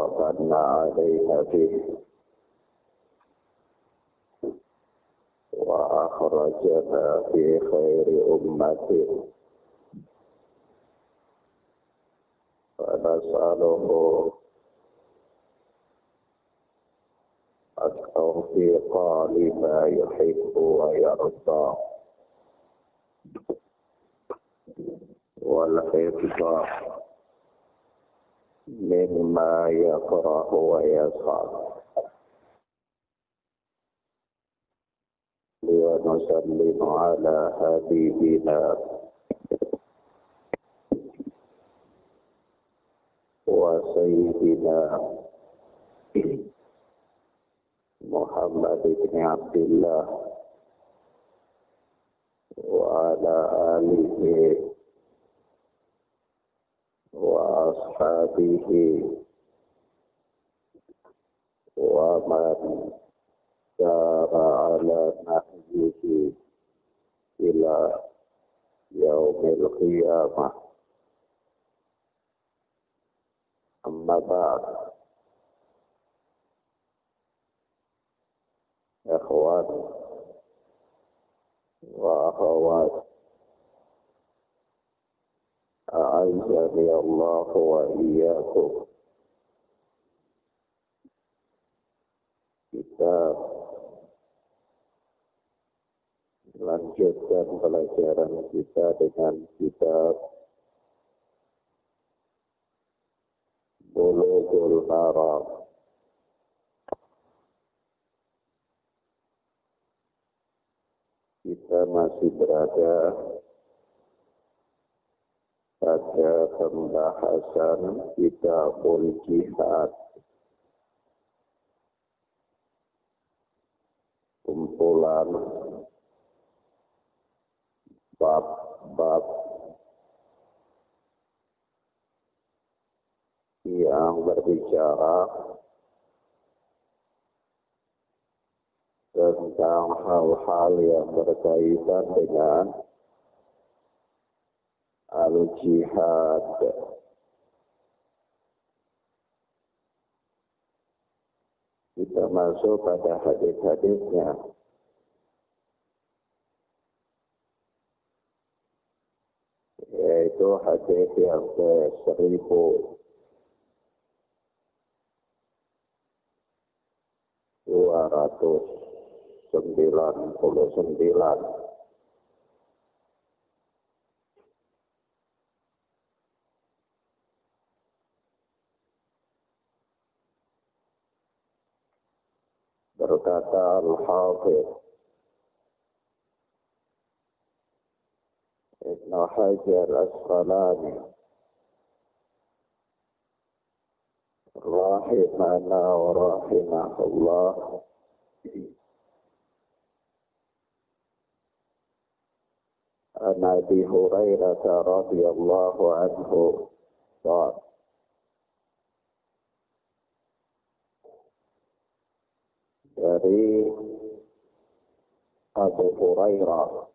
ومن علينا به وأخرجنا في خير أمته فنسأله التوفيق لما يحب ويرضى والحفظ مما يكره ويسخط ونسلم على حبيبنا وسيدنا محمد بن عبد الله وعلى آله وأصحابه ومن سار على نهجه إلى يوم القيامة. أما بعد، إخوان وأخوات أعزني الله وإياكم. Kita lanjutkan pelajaran kita dengan kitab Bulughul Maram. Kita masih berada pada pembahasan kitabul jihad, kumpulan bab-bab yang berbicara tentang hal-hal yang berkaitan dengan al-jihad. Kita masuk pada hadis-hadisnya. Yaitu hadis yang ke-1299. Berkata Al-Hafidh Ibn Hajar Asqalani rahimana wa rahimahullah, an Abi Hurairah radhiyallahu anhu qala dari Abu Hurairah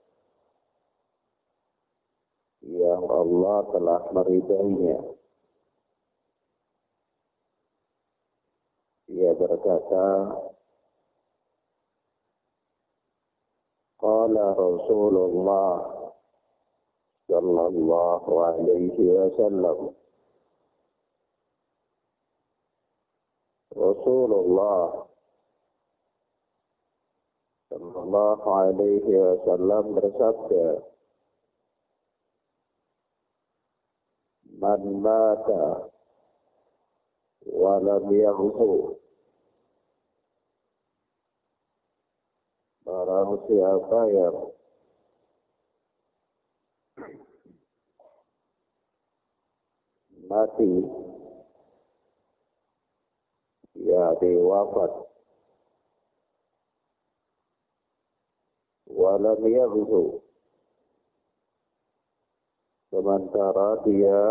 yang Allah telah meridainya, ia berkata, qala Rasulullah sallallahu alaihi wasallam, Rasulullah sallallahu alaihi wasallam bersabda, man mata wa lam yaghzu, barang siapa yang mati, yakni wafat, walam yaghzu, sementara dia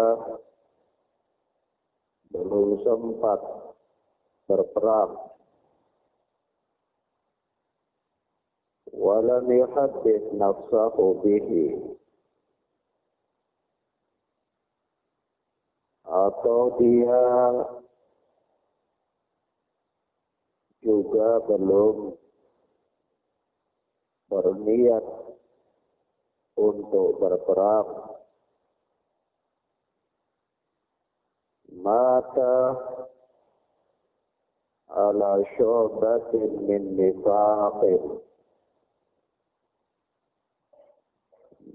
belum sempat berperang, walam yuhaddits nafsahu bihi, atau dia juga belum berniat untuk berperang, maka ala syu'batin min nifaqin,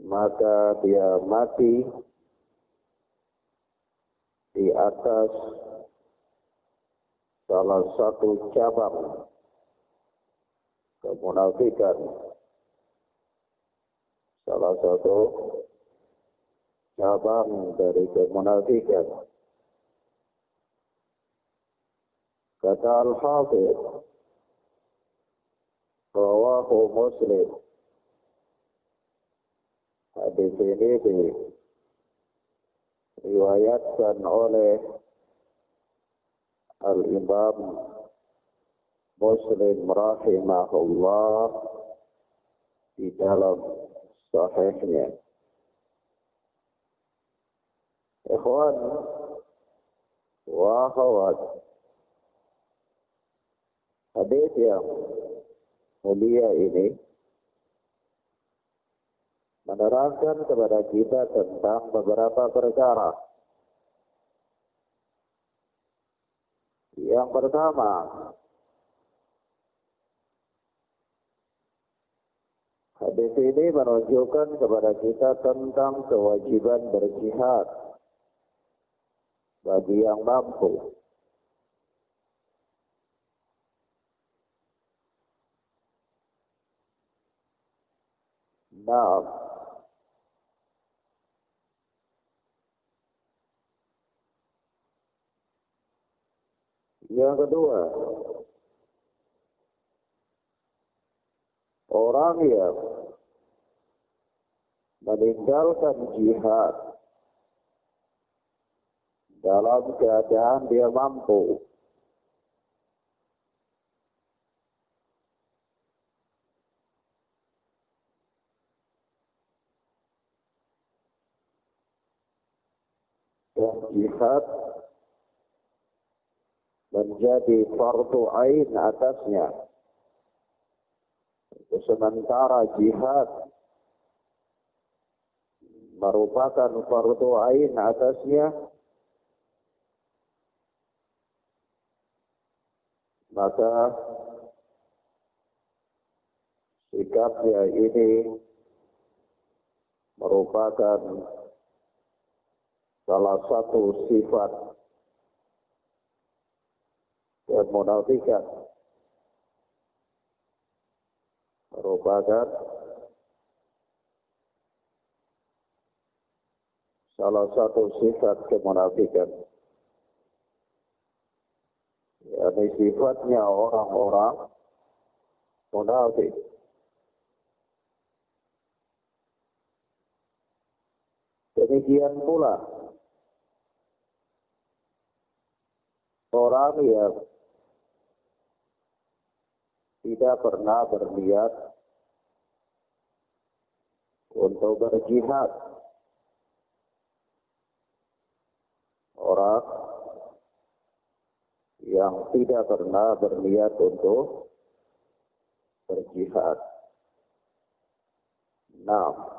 maka dia mati di atas salah satu cabang kemunafikan, salah satu cabang dari kemunafikan. Kata Al-Hafidz, rawahu Muslim, hadis ini diriwayatkan oleh Al-Imam Muslim rahimahullah di dalam sahihnya. Ikhwan wa akhwat, hadis yang mulia ini menerangkan kepada kita tentang beberapa perkara. Yang pertama, hadis ini menunjukkan kepada kita tentang kewajiban berjihad bagi yang mampu. Nah, yang kedua, orang yang meninggalkan jihad dalam keadaan dia mampu, dan jihad menjadi fardu ain atasnya, sementara jihad merupakan fardu ain atasnya, maka sikapnya ini merupakan salah satu sifat kemunafikan, merupakan salah satu sifat kemunafikan, yakni sifatnya orang-orang munafik. Demikian pula orang yang tidak pernah berniat untuk berjihad, orang yang tidak pernah berniat untuk berjihad. Nah,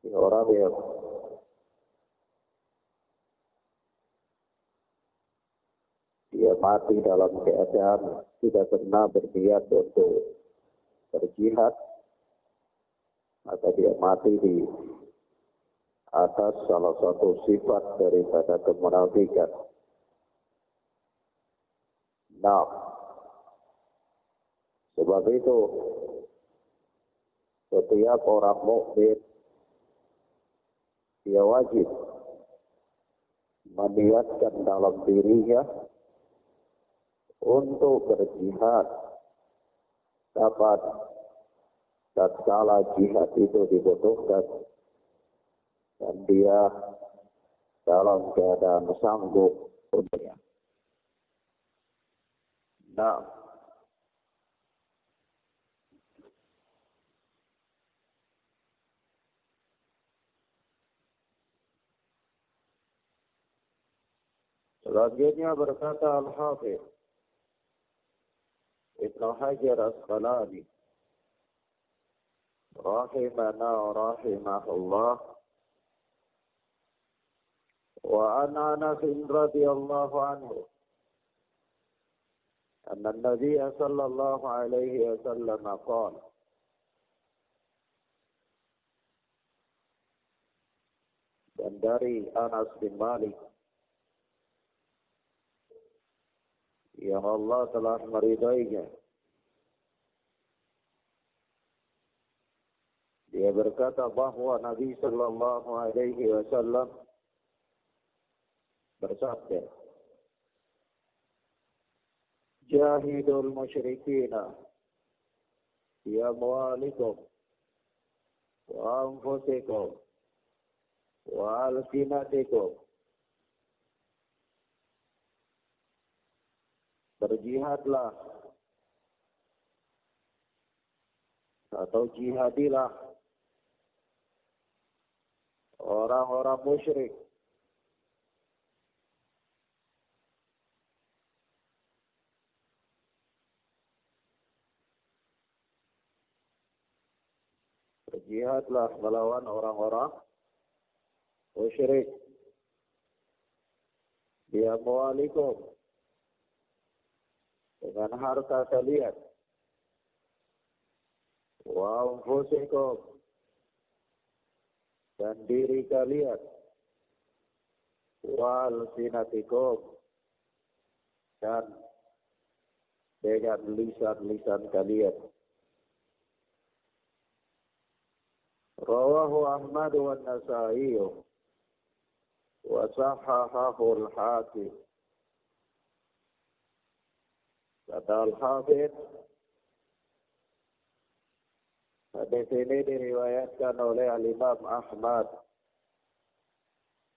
orang yang dia mati dalam keadaan tidak pernah berniat untuk berjihad, maka dia mati di atas salah satu sifat daripada kemunafikan. Nah, sebab itu setiap orang mukmin dia wajib meniatkan dalam dirinya untuk berjihad dapat tatkala jihad itu dibutuhkan dan dia dalam keadaan sanggup untuknya. Nah, Selanjutnya berkata Al-Hafidh Ibnu Hajar Asqalani rahimana wa rahimahullah wa an Anas radhiyallahu anhu anna an-nabiy sallallahu alaihi wasallam qala dan dari Anas bin Malik yang Allah telah meridainya, dia berkata bahwa Nabi sallallahu alaihi wasallam bersabda, "Jahidul musyrikina bi amwalikum wa anfusikum wa alsinatikum." Berjihadlah atau jihadilah orang-orang musyrik berjihadlah melawan orang-orang musyrik bi amwalikum dengan harta kalian wa anfusikum dan diri kalian wa alsinatikum dan dengan lisan-lisan kalian. Rawahu Ahmad wa Nasa'i wa sahahahu al-Hakim. Kata Al-Hafidh, hadis ini diriwayatkan oleh Al-Imam Ahmad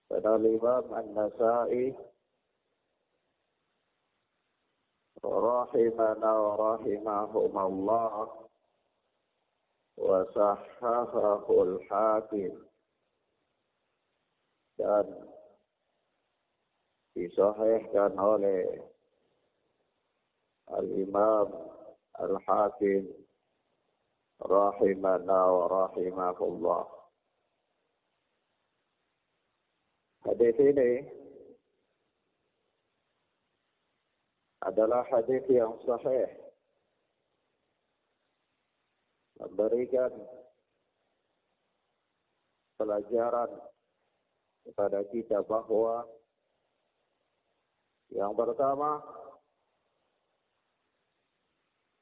dan Al-Imam An-Nasa'i rahimana wa rahimahumullah wa sahahahu al-Hakim dan disahihkan oleh Al-Imam Al-Hakim rahimana wa rahimahullah. Hadis ini adalah hadis yang sahih, memberikan pelajaran kepada kita bahwa yang pertama,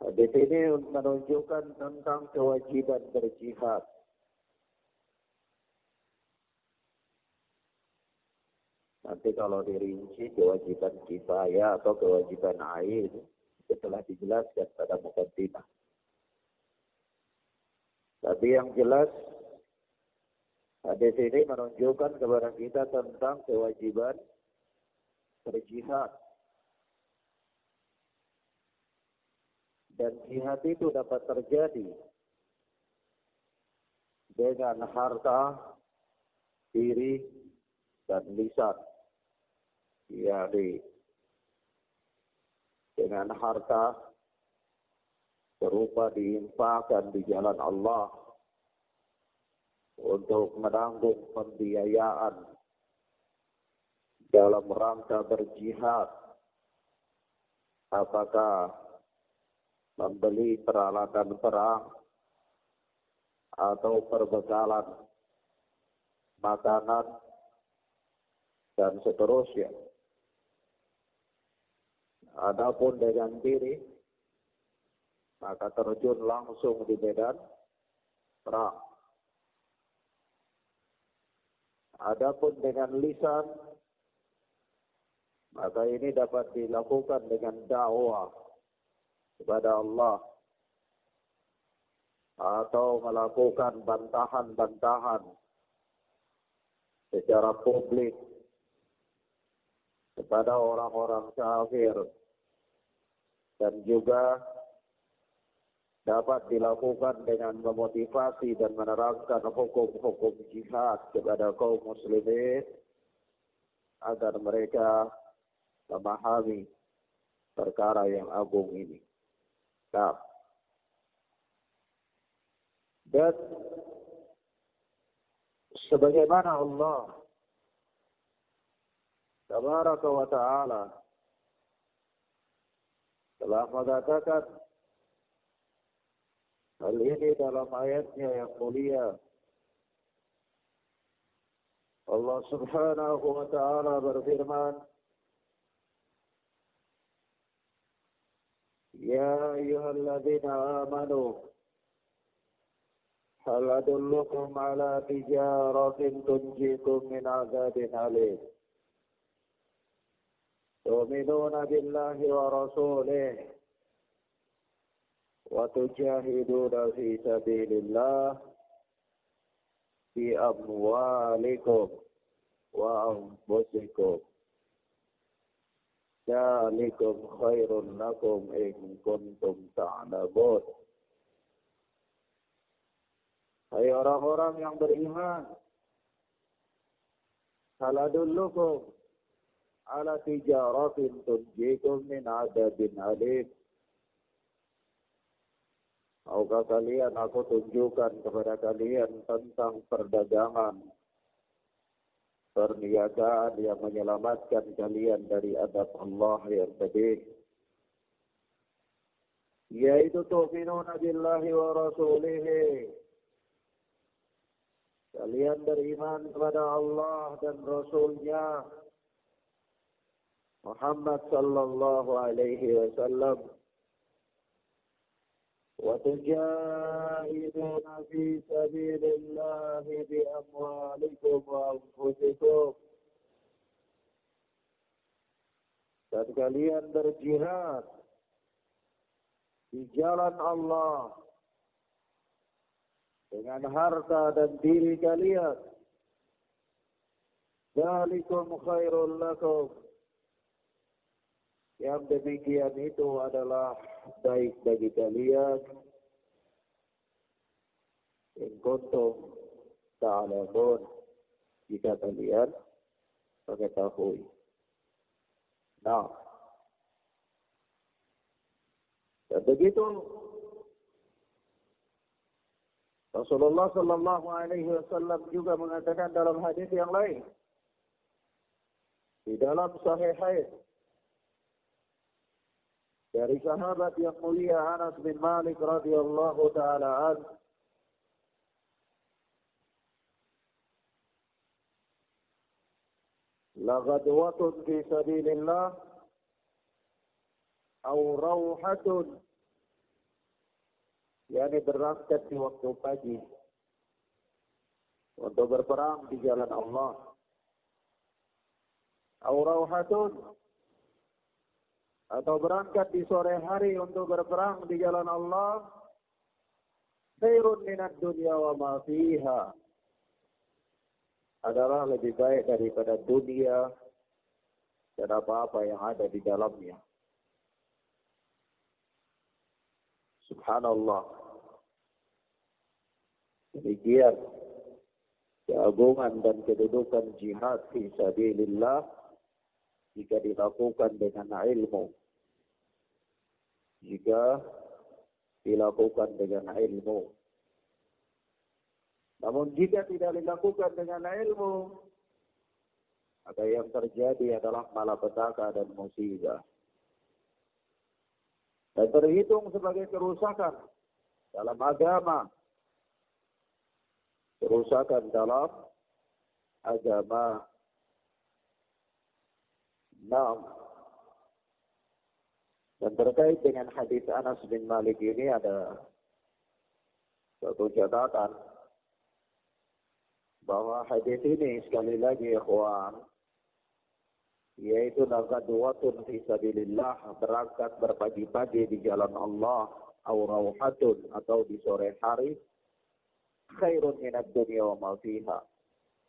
hadis ini menunjukkan tentang kewajiban berjihad. Nanti kalau dirinci kewajiban kifayah atau kewajiban ain itu telah dijelaskan pada muqaddimah. Tapi yang jelas hadis ini menunjukkan kepada kita tentang kewajiban berjihad. Dan jihad itu dapat terjadi dengan harta, diri, dan lisan. Yakni dengan harta berupa diinfakkan di jalan Allah untuk menanggung pembiayaan dalam rangka berjihad. Apakah membeli peralatan perang atau perbekalan makanan dan seterusnya. Adapun dengan diri, maka terjun langsung di medan perang. Adapun dengan lisan, maka ini dapat dilakukan dengan dakwah kepada Allah atau melakukan bantahan-bantahan secara publik kepada orang-orang kafir, dan juga dapat dilakukan dengan memotivasi dan menerangkan hukum-hukum jihad kepada kaum muslimin agar mereka memahami perkara yang agung ini. Nah, dan sebagaimana Allah Tabaraka wa Ta'ala telah mengatakan hal ini dalam ayatnya yang mulia. Allah Subhanahu wa Ta'ala berfirman, Ya ayyuhalladzina amanu hal adullukum ala tijaratin tunjikum min azabin alim tu'minuna billahi wa rasulih wa tujahiduna fi sabilillah bi amwalikum wa anfusikum dzalikum khairun lakum in kuntum ta'lamun. Hai orang-orang yang beriman, hal adullukum ala tijaratin tunjikum min adabin alim. Maukah kalian aku tunjukkan kepada kalian tentang perdagangan, perniagaan yang menyelamatkan kalian dari azab Allah yang pedih. Yaitu tu'minuna billahi wa rasulihi. Kalian beriman kepada Allah dan Rasulnya Muhammad sallallahu alaihi wasallam. Wa tujahiduna fi sabilillahi bi amwalikum wa anfusikum. Dan kalian berjihad di jalan Allah dengan harta dan diri kalian. Dzalikum khairul lakum. Yang demikian itu adalah baik bagi kalian. In kuntum ta'lamun, jika kalian mengetahui. Nah, dan begitu Rasulullah sallallahu alaihi wasallam juga mengatakan dalam hadis yang lain di dalam Sahihain dari sahabat yang mulia Anas bin Malik radhiyallahu taala anhu, la ghadwatun fi sabilillah aw rawhatun, yakni berangkat di waktu pagi untuk berperang di jalan Allah. Rawhatun, atau berangkat di sore hari untuk berperang di jalan Allah. Khairun minad dunya wa ma fiha, adalah lebih baik daripada dunia dan apa-apa yang ada di dalamnya. Subhanallah. Demikian keagungan dan kedudukan jihad fi sabilillah jika dilakukan dengan ilmu. Jika dilakukan dengan ilmu. Namun jika tidak dilakukan dengan ilmu, maka yang terjadi adalah malapetaka dan musibah. Dan terhitung sebagai kerusakan dalam agama. Kerusakan dalam agama. Nah, dan terkait dengan hadis Anas bin Malik ini ada satu catatan bahwa hadis ini sekali lagi ikhwan, yaitu ghadwatun fi sabilillah, berangkat berpagi-pagi di jalan Allah, aw rawhatun, atau di sore hari, khairun minad dunya wa ma fiha,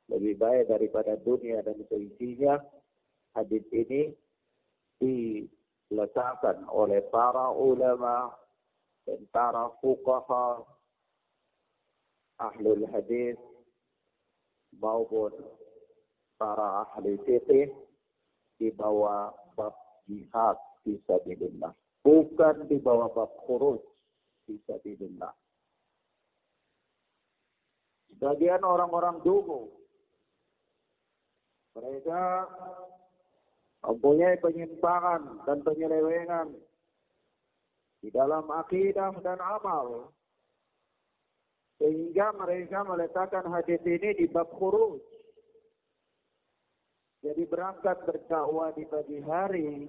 lebih baik daripada dunia dan seisinya. Hadis ini diletakkan oleh para ulama dan para fuqaha ahlul hadis maupun para ahli fikih di bawah bab jihad fisabilillah, bukan di bawah bab khuruj fisabilillah. Sebagian orang-orang dulu, mereka mempunyai penyimpangan dan penyelewengan di dalam akidah dan amal, sehingga mereka meletakkan hadis ini di bab khuruj. Jadi berangkat berdakwah di pagi hari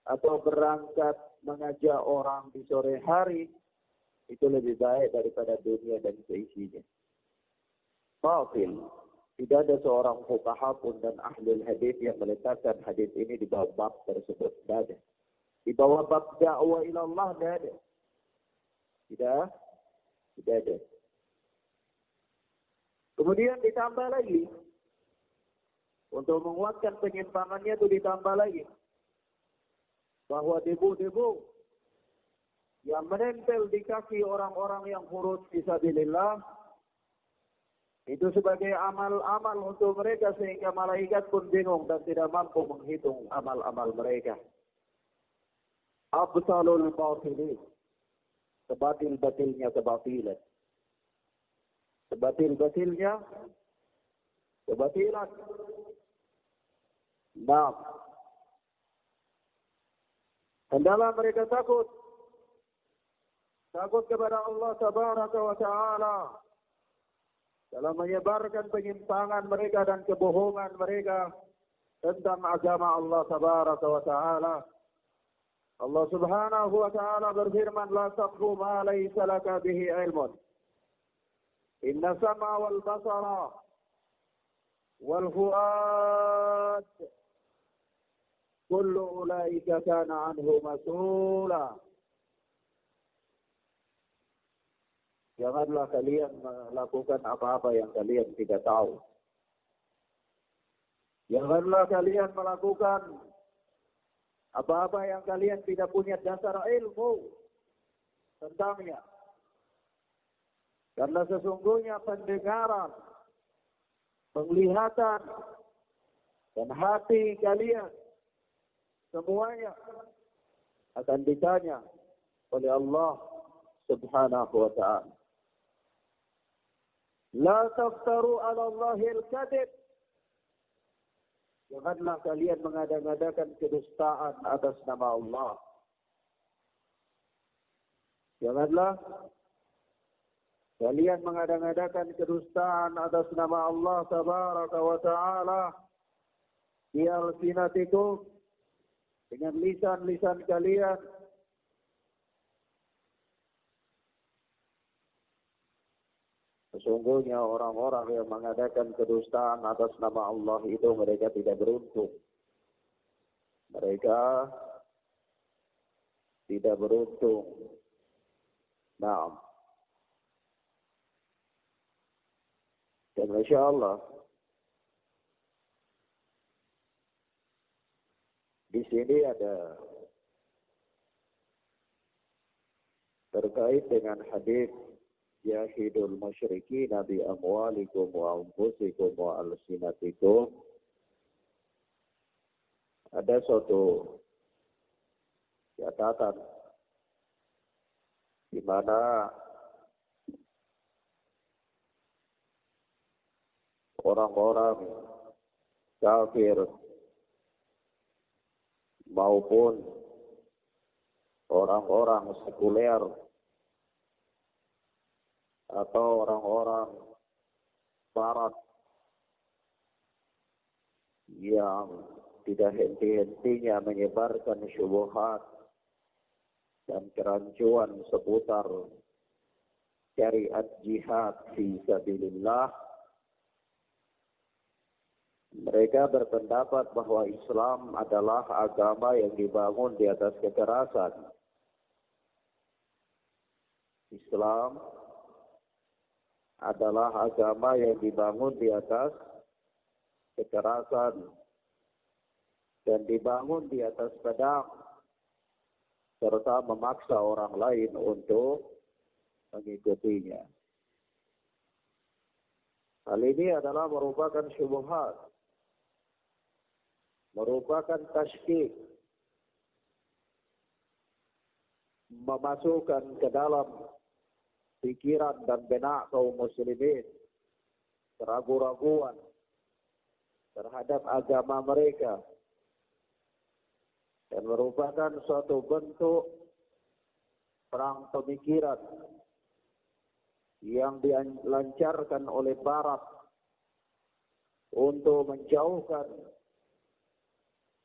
atau berangkat mengajak orang di sore hari itu lebih baik daripada dunia dan seisinya. Batil. Tidak ada seorang fuqaha pun dan ahli hadis yang meletakkan hadis ini di bawah bab tersebut. Tidak ada. Di bawah bab dakwah ila Allah tidak ada. Tidak ada. Kemudian ditambah lagi, untuk menguatkan penyimpangannya itu ditambah lagi, bahwa debu-debu yang menempel di kaki orang-orang yang khuruj fisabilillah itu sebagai amal-amal untuk mereka, sehingga malaikat pun bingung dan tidak mampu menghitung amal-amal mereka. Abtalul batilin, sebatil-batilnya kebatilan. Sebatil-batilnya kebatilan. Nah, hendaklah mereka takut kepada Allah Tabaraka wa Ta'ala dalam menyebarkan penyimpangan mereka dan kebohongan mereka tentang agama Allah Tabaraka wa Ta'ala. Allah Subhanahu wa Ta'ala berfirman, la taqfu ma laysa laka bihi ilmun. Inna sam'a wal basara wal fuad kullu ulaika kana anhu mas'ula. Janganlah kalian melakukan apa-apa yang kalian tidak tahu. Janganlah kalian melakukan apa-apa yang kalian tidak punya dasar ilmu tentangnya. Karena sesungguhnya pendengaran, penglihatan, dan hati kalian semuanya akan ditanya oleh Allah Subhanahu wa Ta'ala. La taftaru ala Allahil kadhib. Janganlah kalian mengada-ngadakan kedustaan atas nama Allah. Janganlah kalian mengada-ngadakan kedustaan atas nama Allah Tabaraka wa Ta'ala di alsinatikum, dengan lisan-lisan kalian. Sesungguhnya orang-orang yang mengadakan kedustaan atas nama Allah itu mereka tidak beruntung. Mereka tidak beruntung. Nah, dan insya Allah di sini ada terkait dengan hadis Yahidul musyrikin bi amwalikum wa anfusikum wa alsinatikum. Ada suatu catatan di mana orang-orang kafir maupun orang-orang sekuler atau orang-orang barat yang tidak henti-hentinya menyebarkan syubhat dan kerancuan seputar syariat jihad fi sabilillah. Mereka berpendapat bahwa Islam adalah agama yang dibangun di atas kekerasan. Islam adalah agama yang dibangun di atas kekerasan dan dibangun di atas pedang, serta memaksa orang lain untuk mengikutinya. Hal ini adalah merupakan syubhat. merupakan tasykik, memasukkan ke dalam pikiran dan benak kaum muslimin keraguan-raguan terhadap agama mereka, dan merupakan suatu bentuk perang pemikiran yang dilancarkan oleh Barat untuk menjauhkan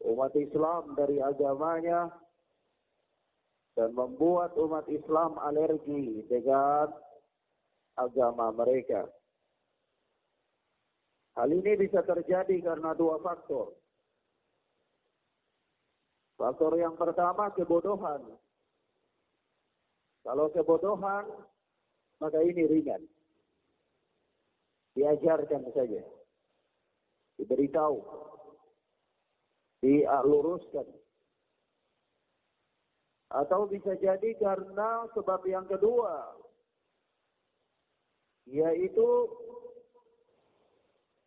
umat Islam dari agamanya dan membuat umat Islam alergi dengan agama mereka. Hal ini bisa terjadi karena dua faktor. Faktor yang pertama, kebodohan. Kalau kebodohan, maka ini ringan. Diajarkan saja. Diberitahu. Diluruskan. Atau bisa jadi karena sebab yang kedua, yaitu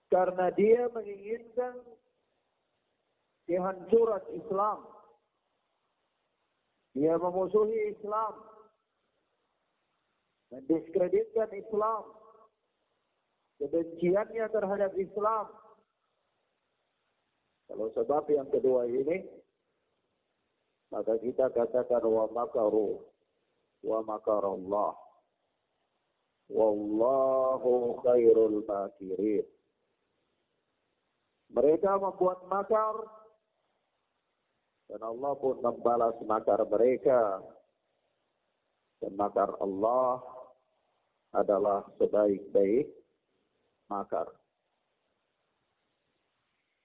karena dia menginginkan kehancuran Islam. Dia memusuhi Islam, mendiskreditkan Islam, kebenciannya terhadap Islam. Kalau sebab yang kedua ini, maka kita katakan wa makaru wa makarallah wallahu khairul makirin. Mereka membuat makar dan Allah pun membalas makar mereka. Dan makar Allah adalah sebaik-baik makar.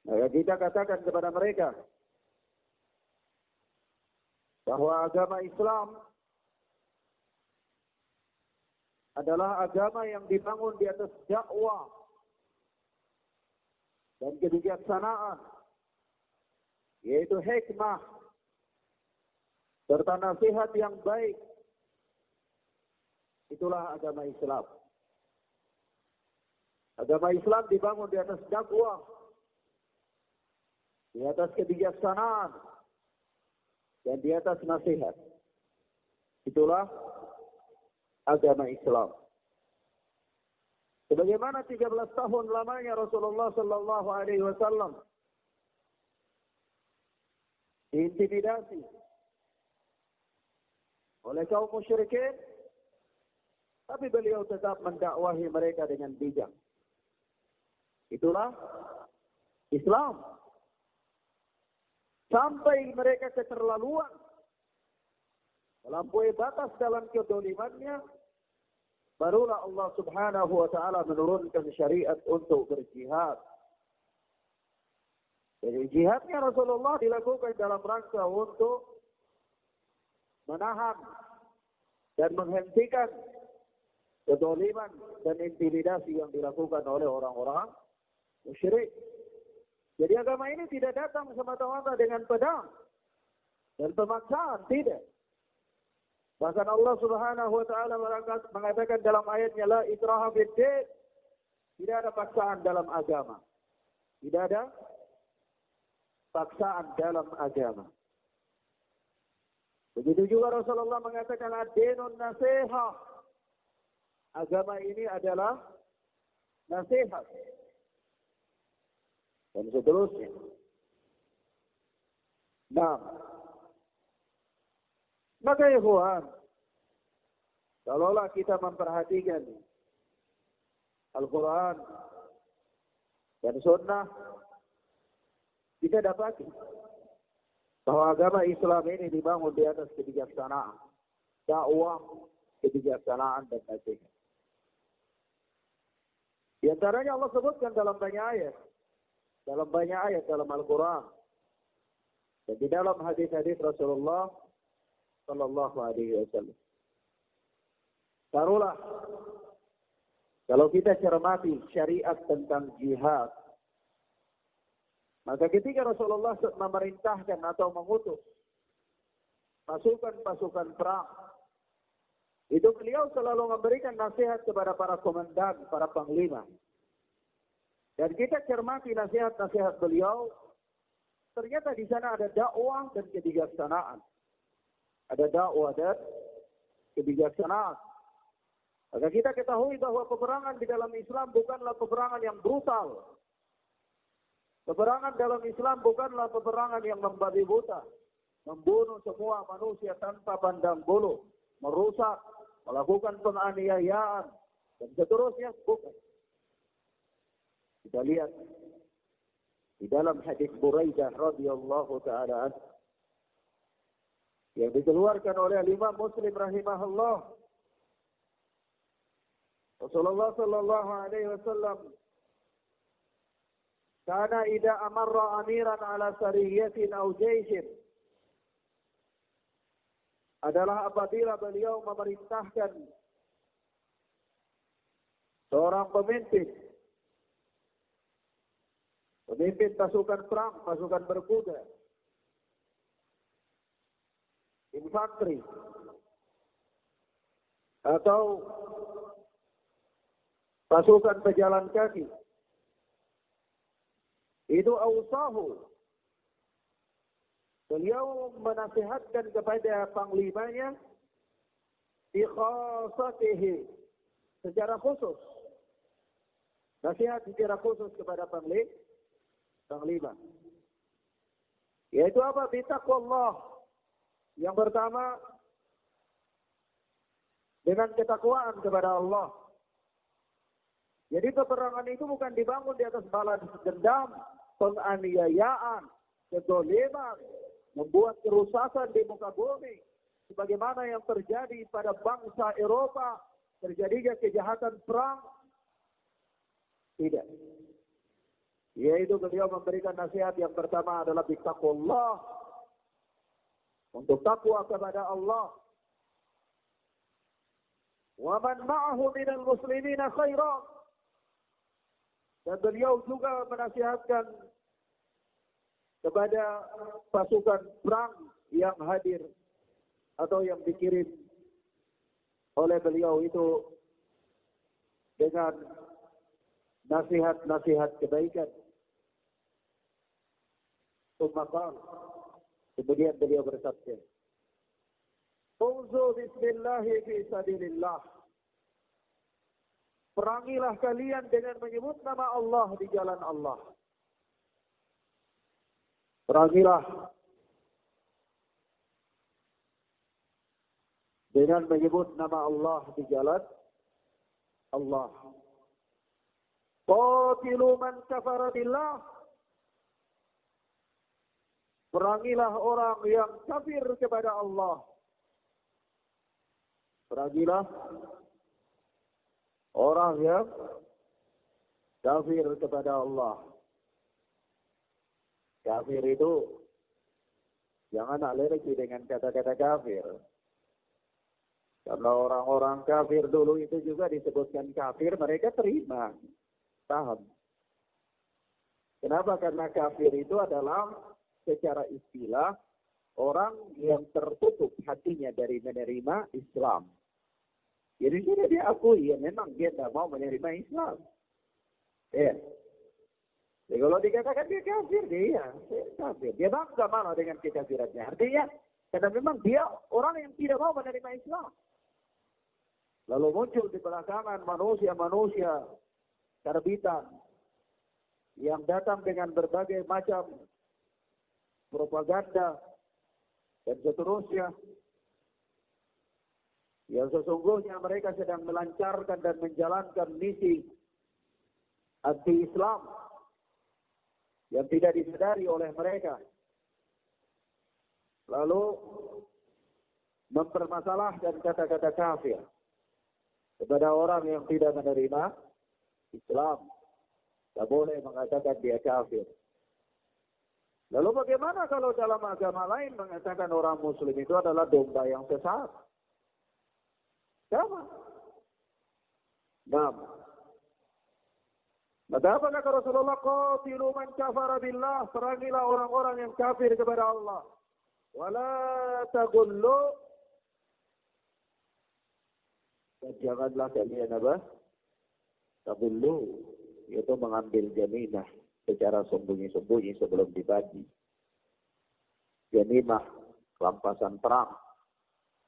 Maka kita katakan kepada mereka bahwa agama Islam adalah agama yang dibangun di atas dakwah dan kebijaksanaan, yaitu hikmah serta nasihat yang baik. Itulah agama Islam. Agama Islam dibangun di atas dakwah, di atas kebijaksanaan, dan di atas nasihat. Itulah agama Islam. Sebagaimana 13 tahun lamanya Rasulullah sallallahu alaihi wasallam diintimidasi oleh kaum musyrikin, tapi beliau tetap mendakwahi mereka dengan bijak. Itulah Islam. Sampai mereka keterlaluan, melampaui batas dalam kedolimannya, barulah Allah subhanahu wa ta'ala menurunkan syariat untuk berjihad. Jadi jihadnya Rasulullah dilakukan dalam rangka untuk menahan dan menghentikan kedoliman dan intimidasi yang dilakukan oleh orang-orang musyrik. Jadi agama ini tidak datang semata-mata dengan pedang dan pemaksaan, tidak. Bahkan Allah subhanahu wa ta'ala mengatakan dalam ayatnya, la ikraha fid-din, tidak ada paksaan dalam agama. Tidak ada paksaan dalam agama. Begitu juga Rasulullah mengatakan ad-dinun nasihah. Agama ini adalah nasihat. Dan seterusnya. Nah, maka ya ikhwan, kalaulah kita memperhatikan Al-Quran dan Sunnah, kita dapati bahwa agama Islam ini dibangun di atas kebijaksanaan, dakwah, kebijaksanaan dan nasihat. Di antaranya Allah sebutkan dalam banyak ayat dalam Al-Quran dan di dalam hadis-hadis Rasulullah sallallahu alaihi wasallam. Taruhlah kalau kita cermati syariat tentang jihad, maka ketika Rasulullah memerintahkan atau mengutus pasukan-pasukan perang, itu beliau selalu memberikan nasihat kepada para komandan, para panglima. Dan kita cermati nasihat-nasihat beliau, ternyata di sana ada dakwah dan kebijaksanaan. Ada dakwah dan kebijaksanaan. Maka kita ketahui bahwa peperangan di dalam Islam bukanlah peperangan yang brutal. Peperangan dalam Islam bukanlah peperangan yang membabi buta, membunuh semua manusia tanpa pandang bulu, merusak, melakukan penganiayaan, dan seterusnya. Bukan. Kita lihat di dalam hadis Buraidah radhiyallahu taala yang dikeluarkan oleh Imam Muslim rahimahullah. Rasulullah sallallahu alaihi wasallam kana idza amarra amiran ala sariyatin aw jayshin, adalah apabila beliau memerintahkan seorang pemimpin pasukan perang, pasukan berkuda, infanteri, atau pasukan pejalan kaki. Itu awsahu. Beliau menasihatkan kepada panglimanya bi khassatihi, secara khusus. Nasihat secara khusus kepada panglima. Yaitu apa? Bi taqwallah. Yang pertama, dengan ketakwaan kepada Allah. Jadi peperangan itu bukan dibangun di atas balas dendam, penganiayaan, kezaliman, membuat kerusakan di muka bumi, sebagaimana yang terjadi pada bangsa Eropa, terjadinya kejahatan perang. Tidak. Yaitu beliau memberikan nasihat yang pertama adalah bittaqullah, untuk takwa kepada Allah. Wa man ma'ahu minal muslimina khairan. Dan beliau juga menasihatkan kepada pasukan perang yang hadir atau yang dikirim oleh beliau itu dengan nasihat-nasihat kebaikan. Kemudian beliau bersabda, "Unzu bismillahi fi sabilillah." Perangilah kalian dengan menyebut nama Allah di jalan Allah. Perangilah dengan menyebut nama Allah di jalan Allah. Qatilu man kafara billah. Perangilah orang yang kafir kepada Allah. Perangilah orang yang kafir kepada Allah. Kafir itu jangan alergi dengan kata-kata kafir. Karena orang-orang kafir dulu itu juga disebutkan kafir, mereka terima. Paham? Kenapa? Karena kafir itu adalah secara istilah orang yang tertutup hatinya dari menerima Islam. Jadi sudah dia akui, ya memang dia tidak mau menerima Islam. Ya. Jadi kalau dikatakan dia kafir, dia kafir. Dia bangga mana dengan kekafirannya. Artinya, karena memang dia orang yang tidak mau menerima Islam. Lalu muncul di belakangan manusia-manusia karbitan yang datang dengan berbagai macam propaganda dan seterusnya. Yang sesungguhnya mereka sedang melancarkan dan menjalankan misi anti-Islam yang tidak disadari oleh mereka. Lalu mempermasalahkan kata-kata kafir kepada orang yang tidak menerima Islam. Tak boleh mengatakan dia kafir. Lalu bagaimana kalau dalam agama lain mengatakan orang Muslim itu adalah domba yang sesat? Sama. Maka apa kata Rasulullah? Qatilu man kafara billah. Perangilah orang-orang yang kafir kepada Allah. Wala tagullu. Dan janganlah kalian apa? Tagullu. Yaitu mengambil jaminah secara sembunyi-sembunyi sebelum dibagi. ganimah, rampasan perang,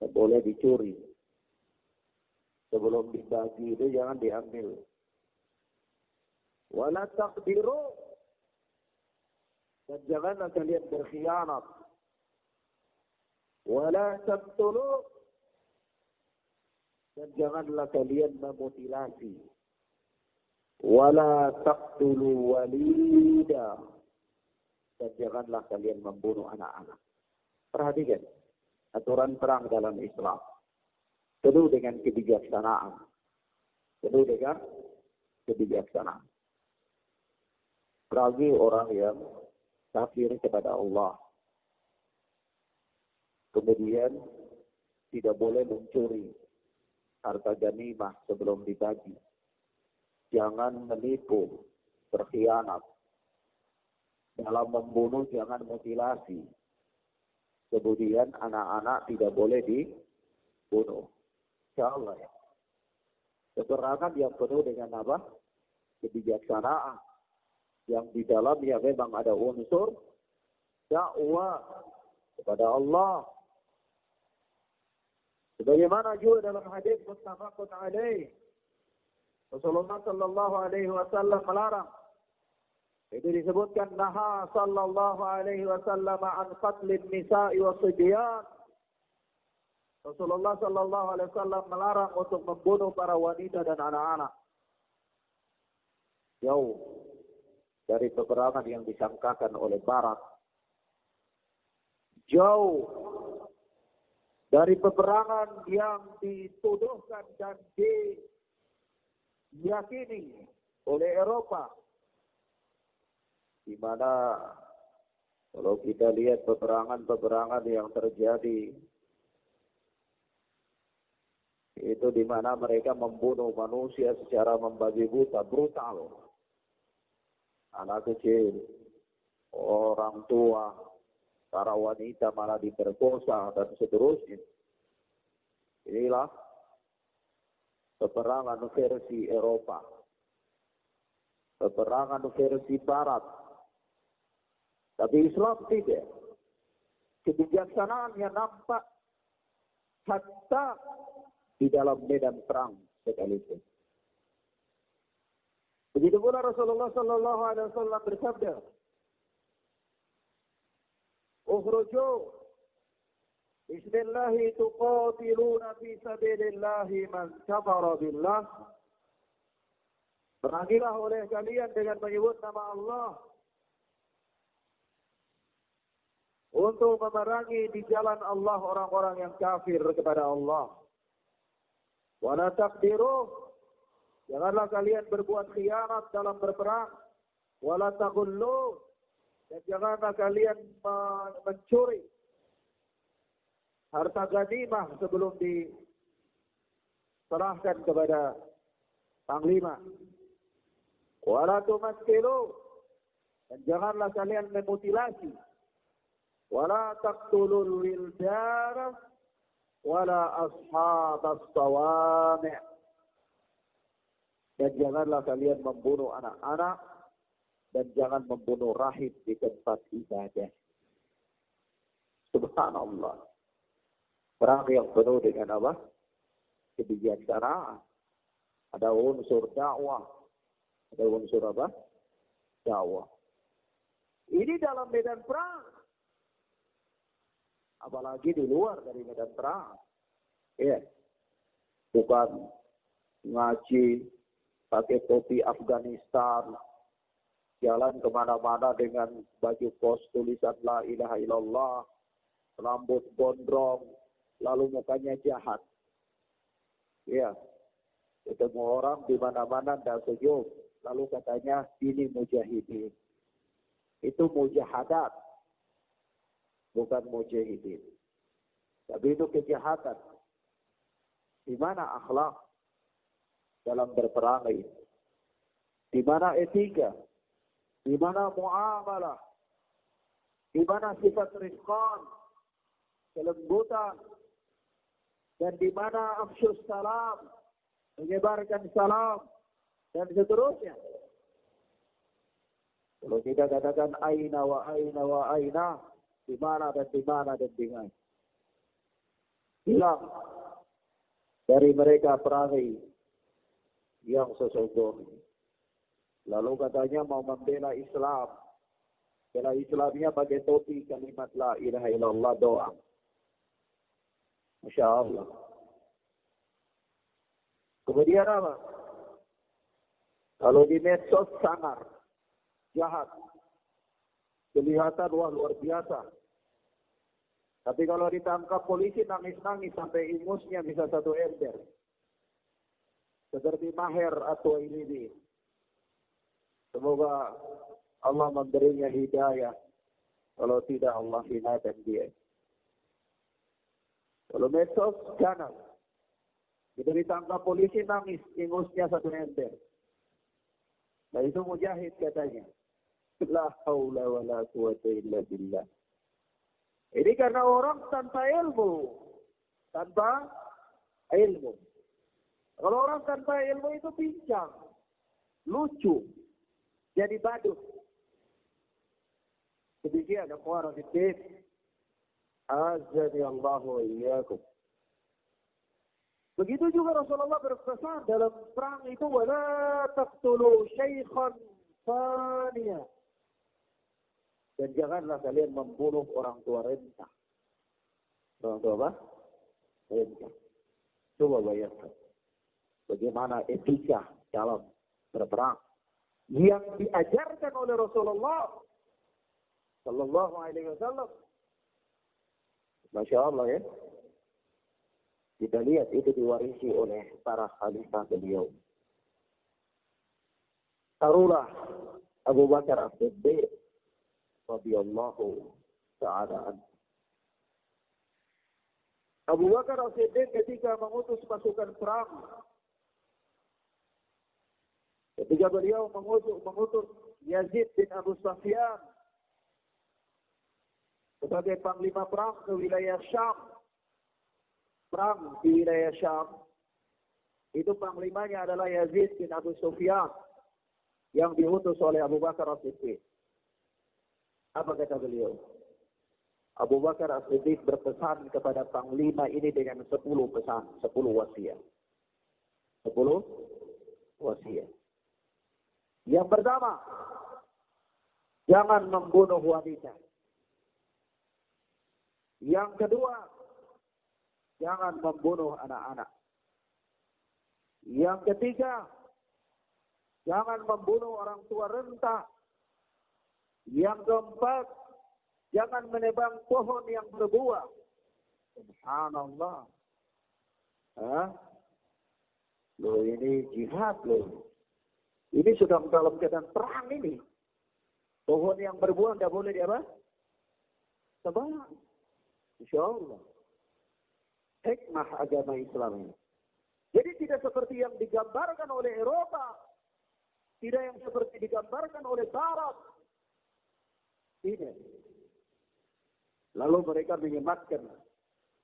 tidak boleh dicuri. Sebelum dibagi itu jangan diambil. Wala taqdiru, dan janganlah kalian berkhianat. Wala taqtulu, dan janganlah kalian memutilasi. Wala taqtulu walida, dan janganlah kalian membunuh anak-anak. Perhatikan aturan perang dalam Islam. Penuh dengan kebijaksanaan. Penuh dengan kebijaksanaan. Bagi orang yang kafir kepada Allah. Kemudian tidak boleh mencuri harta ganimah sebelum dibagi. Jangan menipu, berkhianat. Dalam membunuh jangan mutilasi. Kemudian anak-anak tidak boleh dibunuh. Insyaallah ya. Keterangan yang penuh dengan apa? Kebijaksanaan. Yang di dalamnya memang ada unsur dakwah kepada Allah. Sebagaimana juga dalam hadis muttafaqun alaih, Rasulullah sallallahu alaihi wasallam melarang. Itu disebutkan naha sallallahu alaihi wasallam an qatlin nisa'i wa sibyan. Rasulullah sallallahu alaihi wasallam melarang untuk membunuh para wanita dan anak-anak. Jauh dari peperangan yang disangkakan oleh barat. Jauh dari peperangan yang dituduhkan dan diyakini oleh Eropa. Di mana kalau kita lihat peperangan-peperangan yang terjadi, itu di mana mereka membunuh manusia secara membabi buta, brutal. Anak kecil, orang tua, para wanita malah diperkosa dan seterusnya. Inilah peperangan versi Eropa. Peperangan versi Barat. Tapi Islam tidak. Kebijaksanaan yang nampak hatta di dalam medan perang sekalipun. Begitu pula Rasulullah sallallahu alaihi wasallam bersabda, "Ukhruju bismillah tuqatiluna fi sabilillah man kafara billah." Perangilah oleh kalian dengan menyebut nama Allah untuk memerangi di jalan Allah orang-orang yang kafir kepada Allah. Wala taqdiru, janganlah kalian berbuat khianat dalam berperang. Wala taghullu, dan janganlah kalian mencuri harta ganimah sebelum diserahkan kepada panglima. Wala tumatsilu, dan janganlah kalian memutilasi. Wala taqtulul wildana wala ashabas sawami', dan janganlah kalian membunuh anak-anak dan jangan membunuh rahib di tempat ibadah. Subhanallah. Perang yang penuh dengan apa? Kebijaksanaan. Ada unsur dakwah. Ada unsur apa? Dakwah. Ini dalam medan perang. Apalagi di luar dari medan perang. Ya. Bukan ngaji, pakai topi Afghanistan, jalan kemana-mana dengan baju kos tulisan La ilaha illallah, rambut gondrong, lalu mukanya jahat. Ya. Ketemu orang di mana-mana tidak senyum, lalu katanya ini mujahidin. Itu mujahadat. Bukan mujahidin. Tapi itu kejahatan. Di mana akhlak dalam berperang ini? Di mana etika? Di mana muamalah? Di mana sifat rizqan, kelembutan? Dan di mana afsyus salam, menyebarkan salam, dan seterusnya. Kalau kita katakan aina wa aina wa aina, di mana dan di mana dan di mana. Hilang dari mereka perangai yang sesungguhnya. Lalu katanya mau membela Islam. Bela Islamnya pakai topi kalimat la ilaha illallah doa. Masya Allah. Kemudian apa? Kalau di medsos sangar, jahat, kelihatan luar biasa. Tapi kalau ditangkap polisi nangis-nangis sampai ingusnya bisa 1 ember. Seperti Maher atau ini. Semoga Allah memberinya hidayah. Kalau tidak Allah hinakan dia. Kalau medsos jangan. Kita ditangkap polisi nangis, ingusnya 1 ember. Nah itu mujahid katanya. La haula wa la quwata illa billah. Ini karena orang tanpa ilmu. Tanpa ilmu. Kalau orang tanpa ilmu itu pincang. Lucu. Jadi badut. Demikian akhwara fiddin. Azani Allah wa iyyakum. Begitu juga Rasulullah berpesan dalam perang itu, wala taqtulu syaikhan faniya. Dan janganlah kalian membunuh orang tua renta. Orang tua apa? Renta. Coba bayangkan bagaimana etika dalam berperang yang diajarkan oleh Rasulullah Sallallahu Alaihi Wasallam. Masya Allah ya. Kita lihat itu diwarisi oleh para khalifah beliau. Taruhlah Abu Bakar As-Siddiq radhiyallahu ta'ala anhu. Abu Bakar As-Siddiq ketika mengutus pasukan perang, ketika beliau mengutus Yazid bin Abu Sufyan sebagai panglima perang ke wilayah Syam, perang di wilayah Syam, itu panglimanya adalah Yazid bin Abu Sufyan yang diutus oleh Abu Bakar As-Siddiq. Apa kata beliau? Abu Bakar As-Siddiq berpesan kepada panglima ini dengan 10 pesan, 10 wasiat. 10 wasiat. Yang pertama, jangan membunuh wanita. Yang kedua, jangan membunuh anak-anak. Yang ketiga, jangan membunuh orang tua renta. Yang keempat, jangan menebang pohon yang berbuah. Subhanallah. Loh ini jihad loh. Ini sudah dalam keadaan perang ini. Pohon yang berbuah tidak boleh apa? Tebang. Insya Allah. Hikmah agama Islam ini. Jadi tidak seperti yang digambarkan oleh Eropa. Tidak yang seperti digambarkan oleh Barat. Tidak. Lalu mereka menyematkan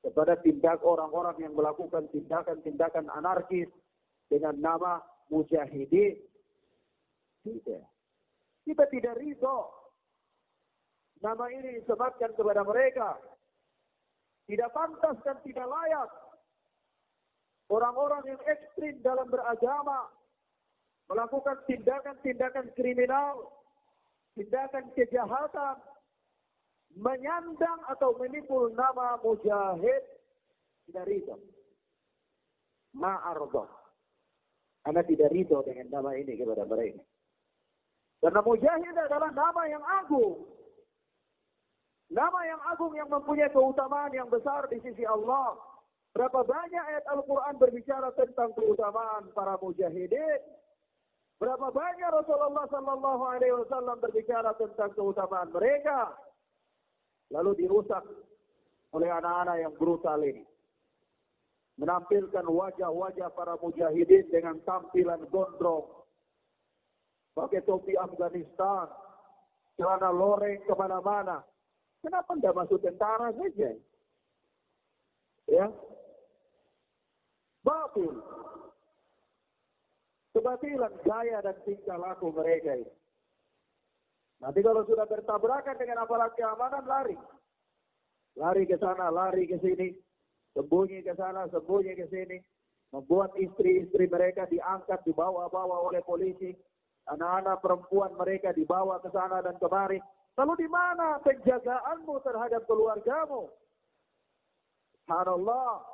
kepada tindak orang-orang yang melakukan tindakan-tindakan anarkis dengan nama mujahidin. Tidak. Kita tidak ridho. Nama ini disematkan kepada mereka. Tidak pantas dan tidak layak. Orang-orang yang ekstrim dalam beragama melakukan tindakan-tindakan kriminal, tindakan kejahatan, menyandang atau menipu nama mujahid, tidak ridho. Ma'ardah. Anda tidak ridho dengan nama ini kepada mereka. Karena mujahid adalah nama yang agung. Nama yang agung yang mempunyai keutamaan yang besar di sisi Allah. Berapa banyak ayat Al-Quran berbicara tentang keutamaan para mujahidin. Berapa banyak Rasulullah Sallallahu Alaihi Wasallam berbicara tentang keutamaan mereka. Lalu dirusak oleh anak-anak yang brutal ini. Menampilkan wajah-wajah para mujahidin dengan tampilan gondrong. Pakai topi Afghanistan. Celana loreng kemana-mana. Kenapa tidak masuk tentara saja? Ya. Batil. Kebatilan gaya dan tingkah laku mereka ini. Nanti kalau sudah bertabrakan dengan aparat keamanan, lari. Lari ke sana, lari ke sini. Sembunyi ke sana, sembunyi ke sini. Membuat istri-istri mereka diangkat, dibawa-bawa oleh polisi. Anak-anak perempuan mereka dibawa ke sana dan kemari. Lalu di mana penjagaanmu terhadap keluargamu? Subhanallah.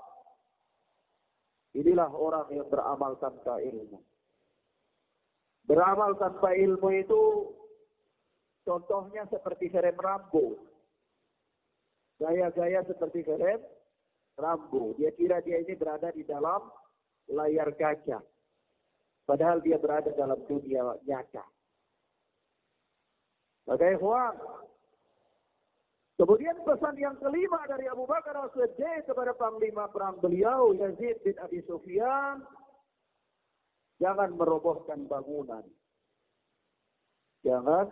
Inilah orang yang beramal tanpa ilmu. Beramal tanpa ilmu itu contohnya seperti Ferem Rambo. Gaya-gaya seperti Ferem Rambo. Dia kira dia ini berada di dalam layar kaca. Padahal dia berada dalam dunia nyata. Maka ikhwan, kemudian pesan yang kelima dari Abu Bakar As-Siddiq kepada panglima perang beliau, Yazid bin Abi Sufyan, jangan merobohkan bangunan. Jangan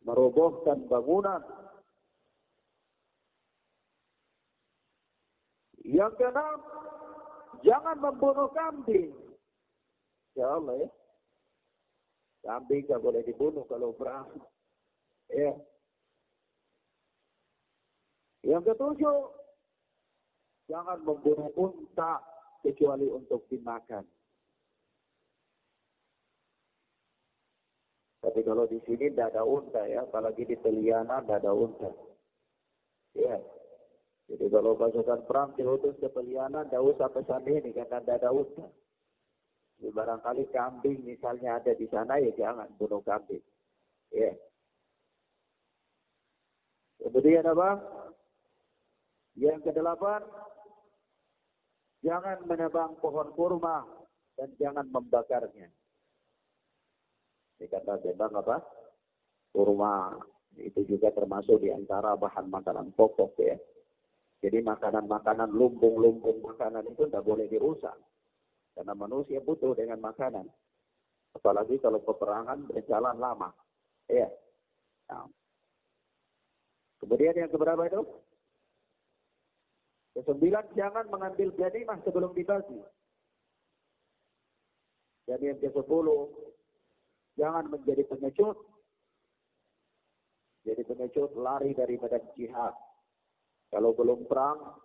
merobohkan bangunan. Yang keenam, jangan membunuh kambing. Ya Allah ya. Kambing tidak boleh dibunuh kalau perang. Ya. Yang ketujuh, jangan membunuh unta kecuali untuk dimakan. Tapi kalau di sini tidak ada unta ya, apalagi di Teliana tidak ada unta. Ya. Jadi kalau pasukan perang diutus ke Teliana, tidak usah pesan ini karena tidak ada unta. Jadi barangkali kambing misalnya ada di sana, ya jangan bunuh kambing. Ya. Kemudian apa? Yang kedelapan, jangan menebang pohon kurma dan jangan membakarnya. Ini kata tebang apa? Kurma. Itu juga termasuk di antara bahan makanan pokok ya. Jadi makanan-makanan, lumbung-lumbung makanan itu tidak boleh dirusak. Karena manusia butuh dengan makanan. Apalagi kalau peperangan berjalan lama. Ya. Nah. Kemudian yang keberapa itu? Kesembilan, jangan mengambil ganimah sebelum dibagi. Dan yang ke-10, jangan menjadi pengecut. Jadi pengecut lari dari medan jihad. Kalau belum perang,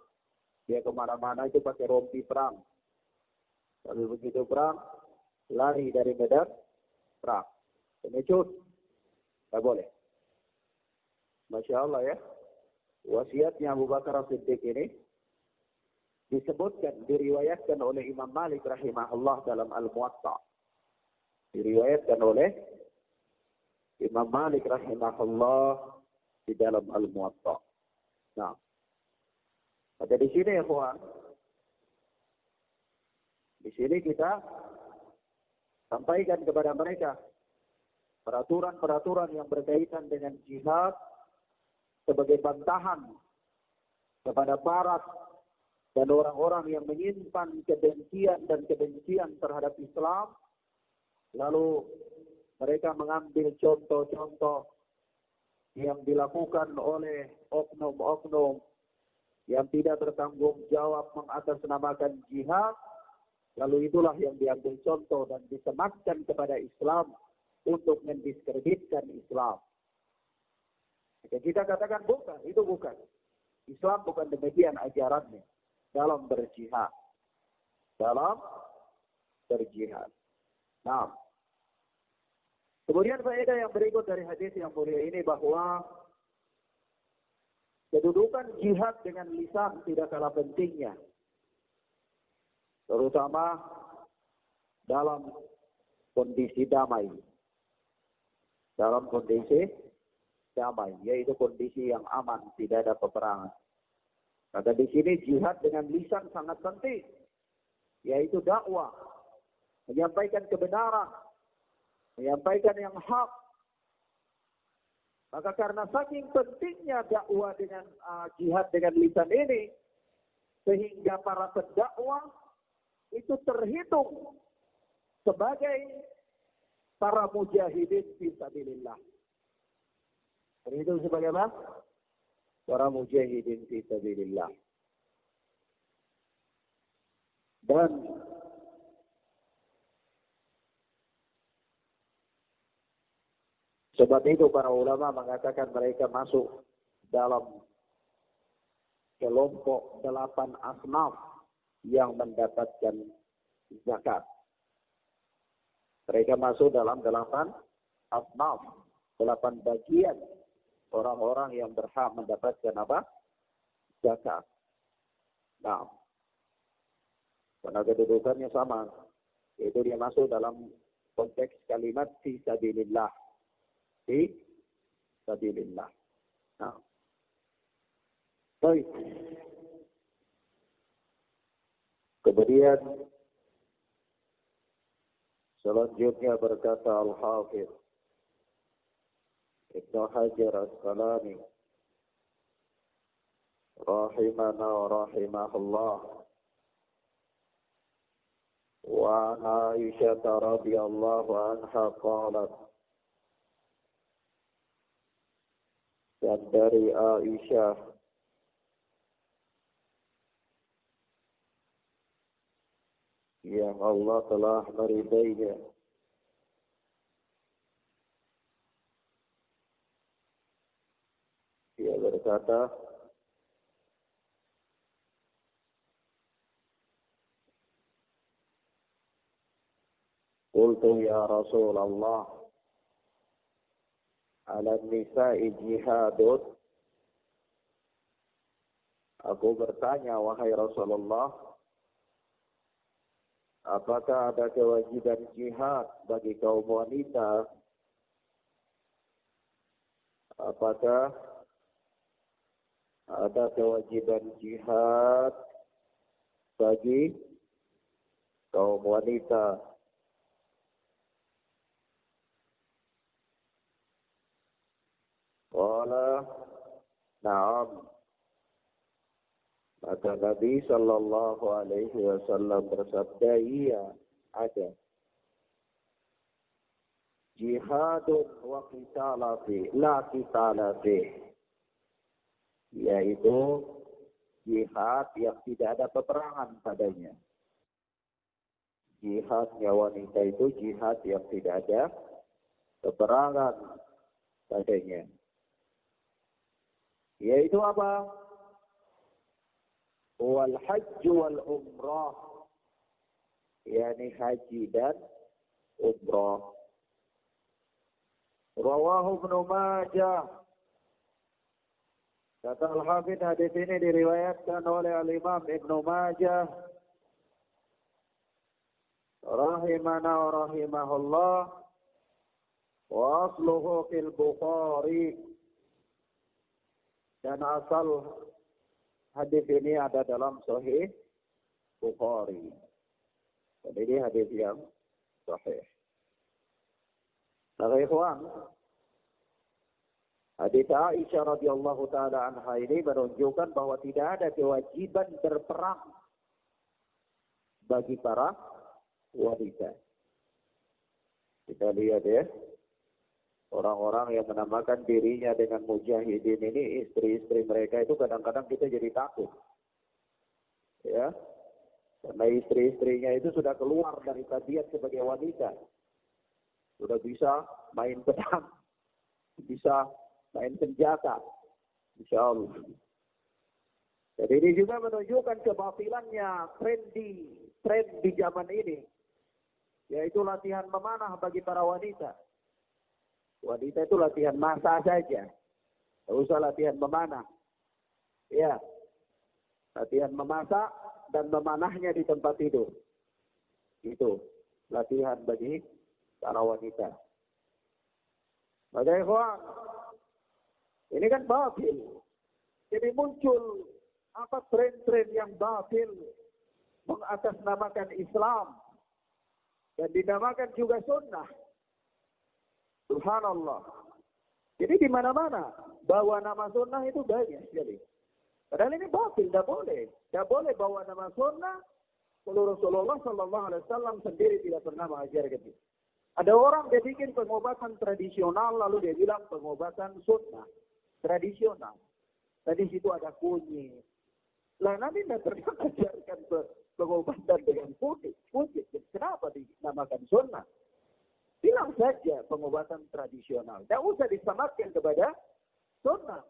dia kemana-mana itu pakai rompi perang. Kalau begitu perang, lari dari medan perang. Pengecut, tak boleh. Masya Allah ya. Wasiatnya Abu Bakar As-Siddiq ini disebutkan, diriwayatkan oleh Imam Malik rahimahullah dalam Al-Muwatta. Diriwayatkan oleh Imam Malik rahimahullah di dalam Al-Muwatta. Nah, pada di sini ya kawan, di sini kita sampaikan kepada mereka peraturan-peraturan yang berkaitan dengan jihad sebagai bantahan kepada barat dan orang-orang yang menyimpan kebencian dan kebencian terhadap Islam. Lalu mereka mengambil contoh-contoh yang dilakukan oleh oknum-oknum yang tidak bertanggung jawab mengatasnamakan jihad. Lalu itulah yang diambil contoh dan disematkan kepada Islam untuk mendiskreditkan Islam. Jika kita katakan bukan, itu bukan. Islam bukan demikian ajarannya dalam berjihad. Dalam berjihad. Nah, kemudian faedah yang berikut dari hadis yang mulia ini bahwa kedudukan jihad dengan lisan tidak kalah pentingnya. Terutama dalam kondisi damai. Dalam kondisi damai, yaitu kondisi yang aman, tidak ada peperangan. Maka di sini jihad dengan lisan sangat penting, yaitu dakwah, menyampaikan kebenaran, menyampaikan yang hak. Maka karena saking pentingnya dakwah dengan jihad dengan lisan ini, sehingga para pendakwah itu terhitung sebagai para mujahidin fi sabilillah. Terhitung sebagai apa? Para mujahidin fi sabilillah. Dan sebab itu para ulama mengatakan mereka masuk dalam kelompok 8 asnaf yang mendapatkan zakat. Mereka masuk dalam 8 asnaf, 8 bagian orang-orang yang berhak mendapatkan apa? Zakat. Nah, karena kedudukannya sama, yaitu dia masuk dalam konteks kalimat fi sabilillah. Fi sabilillah. Nah, baik. Kemudian selanjutnya berkata Al-Hafidh Ibnu Hajar Asqalani rahimana wa rahimahullah, wa Aisyah radhiyallahu anha qalat, dan dari Aisyah yang Allah telah meridainya, dia berkata, qultu ya Rasulullah, ala nisa'i jihadun. Aku bertanya, wahai Rasulullah, apakah ada kewajiban jihad bagi kaum wanita? Apakah ada kewajiban jihad bagi kaum wanita? Qala na'am. Maka Nabi sallallahu alaihi wasallam bersabda, iya, ada. Jihadun wa qitala fi la qitala fi, yaitu jihad yang tidak ada peperangan padanya. Jihadnya wanita itu jihad yang tidak ada peperangan padanya. Yaitu apa? Wal hajj wal umrah, yakni haji dan umrah. Rawahu Ibnu Majah. Kata Al-Hafidh, hadis ini diriwayatkan oleh Al-Imam Ibnu Majah rahimana wa rahimahullah, wa asluhu fil Bukhari, dan asal hadis ini ada dalam Sahih Bukhari. Dan ini hadis yang sahih. Nah, ikhwan, hadis Aisyah radhiyallahu taala anha ini menunjukkan bahwa tidak ada kewajiban berperang bagi para wanita. Kita lihat ya, orang-orang yang menamakan dirinya dengan mujahidin ini, istri-istri mereka itu kadang-kadang kita jadi takut. Ya, karena istri-istrinya itu sudah keluar dari tabiat sebagai wanita. Sudah bisa main pedang, bisa main senjata, insya Allah. Jadi ini juga menunjukkan kebatilannya tren di zaman ini, yaitu latihan memanah bagi para wanita. Wanita itu latihan masak saja, tidak usah latihan memanah. Ya, latihan memasak dan memanahnya di tempat tidur. Itu latihan bagi para wanita. Maka ikhwan, ini kan batil. Jadi muncul apa tren-tren yang batil mengatasnamakan Islam dan dinamakan juga sunnah. Subhanallah. Jadi di mana-mana bawa nama sunnah itu banyak sekali. Padahal ini batil, tidak boleh. Tidak boleh bawa nama sunnah. Kalau Rasulullah Sallallahu Alaihi Wasallam sendiri tidak pernah mengajarkan itu. Ada orang dia bikin pengobatan tradisional lalu dia bilang pengobatan sunnah tradisional. Tadi situ ada kunyit. Lah Nabi tidak pernah mengajarkan pengobatan dengan kunyit. Kenapa dinamakan sunnah? Bilang saja pengobatan tradisional. Tidak usah disamakan kepada sunnah.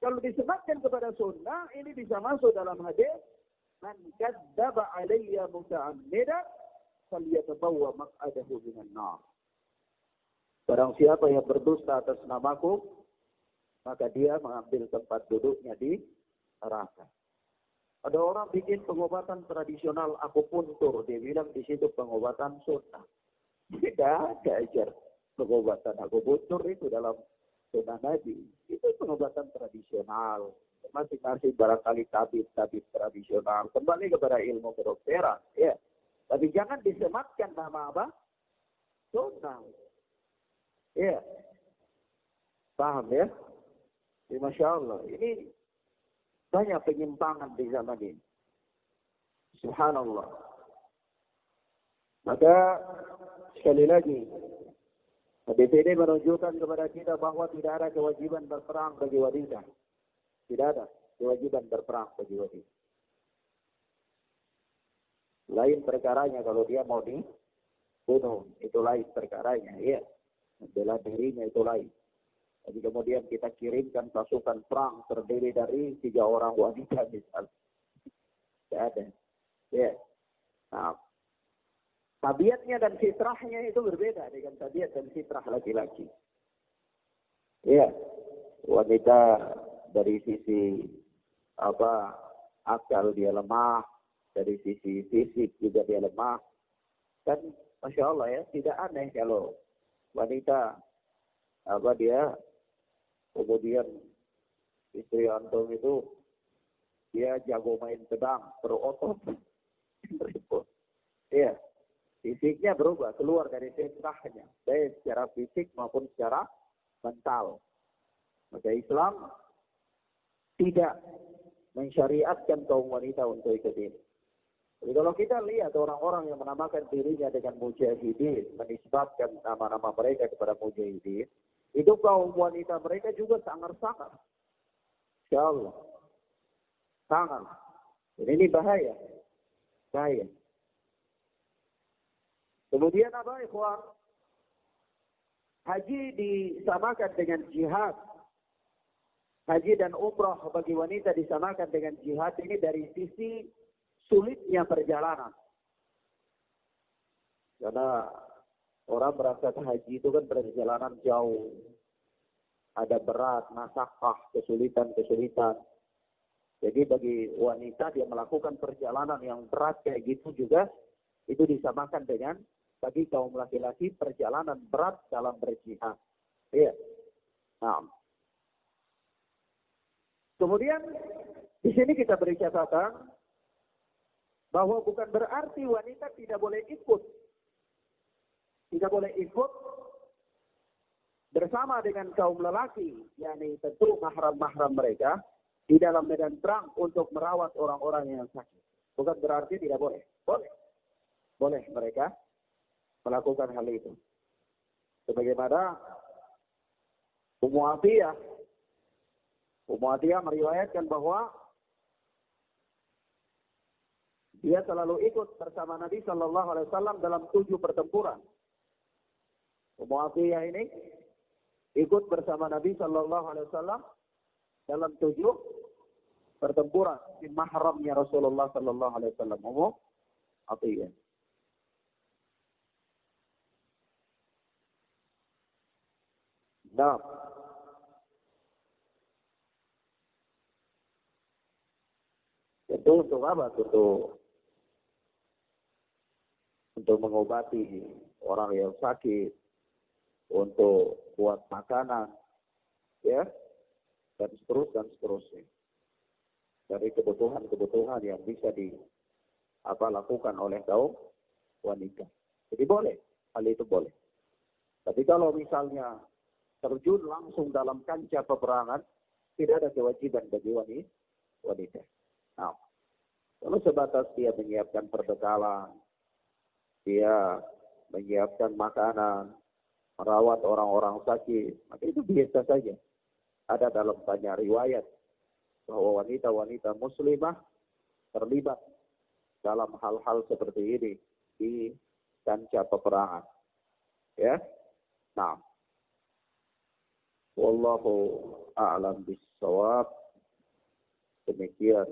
Kalau disematkan kepada sunnah, ini bisa masuk dalam hadis, man kadzdzaba alayya muta'ammidan falyatabawwa maq'adahu minan nar. Barang siapa yang berdusta atas namaku, maka dia mengambil tempat duduknya di neraka. Ada orang bikin pengobatan tradisional akupuntur, dia bilang di situ pengobatan sunnah. Tidak ada ajar pengobatan akupuntur itu dalam sunnah Nabi. Itu pengobatan tradisional. Masing-masing barangkali tabib tradisional. Kembali kepada ilmu kedokteran. Ya. Tapi jangan disematkan nama apa? Sunnah. Ya. Paham ya? Ya, Masya Allah. Ini banyak penyimpangan di zaman ini. Subhanallah. Maka sekali lagi, hadis ini menunjukkan kepada kita bahwa tidak ada kewajiban berperang bagi wanita. Tidak ada kewajiban berperang bagi wanita. Lain perkaranya kalau dia mau dibunuh, itu lain perkaranya. Ya, membela dirinya itu lain. Jadi kemudian kita kirimkan pasukan perang terdiri dari 3 orang wanita misalnya. Tidak ada. Ya. Nah, tabiatnya dan fitrahnya itu berbeda dengan tabiat dan fitrah laki-laki. Ya. Wanita dari sisi akal dia lemah, dari sisi fisik juga dia lemah. Dan Masya Allah ya, tidak aneh kalau wanita dia kemudian istri antum itu dia jago main pedang, berotot, ribut. Iya, fisiknya berubah, keluar dari fitrahnya, baik secara fisik maupun secara mental. Maka Islam tidak mensyariatkan kaum wanita untuk ikut ini. Jadi kalau kita lihat orang-orang yang menamakan dirinya dengan mujahidin, menisbatkan nama-nama mereka kepada mujahidin, itu kaum wanita mereka juga sangar-sangar. Insya Allah. Sangar. Jadi ini bahaya. Bahaya. Kemudian apa, ikhwan? Haji disamakan dengan jihad. Haji dan umrah bagi wanita disamakan dengan jihad. Ini dari sisi sulitnya perjalanan. Karena orang berangkat haji itu kan perjalanan jauh. Ada berat, masakah, kesulitan-kesulitan. Jadi bagi wanita dia melakukan perjalanan yang berat kayak gitu juga, itu disamakan dengan bagi kaum laki-laki perjalanan berat dalam berjihad. Iya. Nah. Kemudian di sini kita beri catatan bahwa bukan berarti wanita tidak boleh ikut. Tidak boleh ikut bersama dengan kaum lelaki, yakni tentu mahram-mahram mereka di dalam medan perang untuk merawat orang-orang yang sakit. Bukan berarti tidak boleh. Boleh. Boleh mereka melakukan hal itu. Sebagaimana Ummu Atiyah meriwayatkan bahwa dia selalu ikut bersama Nabi Shallallahu Alaihi Wasallam dalam 7 pertempuran. Ummu Atiyah ini ikut bersama Nabi Shallallahu Alaihi Wasallam dalam 7 pertempuran di mahramnya Rasulullah Shallallahu Alaihi Wasallam. Ummu Atiyah. Nah, itu untuk apa? Untuk mengobati orang yang sakit, untuk buat makanan, ya, dan seterusnya. Dari kebutuhan-kebutuhan yang bisa lakukan oleh kaum wanita. Jadi boleh, hal itu boleh. Tapi kalau misalnya terjun langsung dalam kancah peperangan, tidak ada kewajiban bagi wanita. Nah, kalau sebatas dia menyiapkan perbekalan, dia menyiapkan makanan, merawat orang-orang sakit, maka itu biasa saja. Ada dalam banyak riwayat bahwa wanita-wanita muslimah terlibat dalam hal-hal seperti ini di kancah peperangan. Ya. Nah, wallahu a'lam bis shawab. Demikian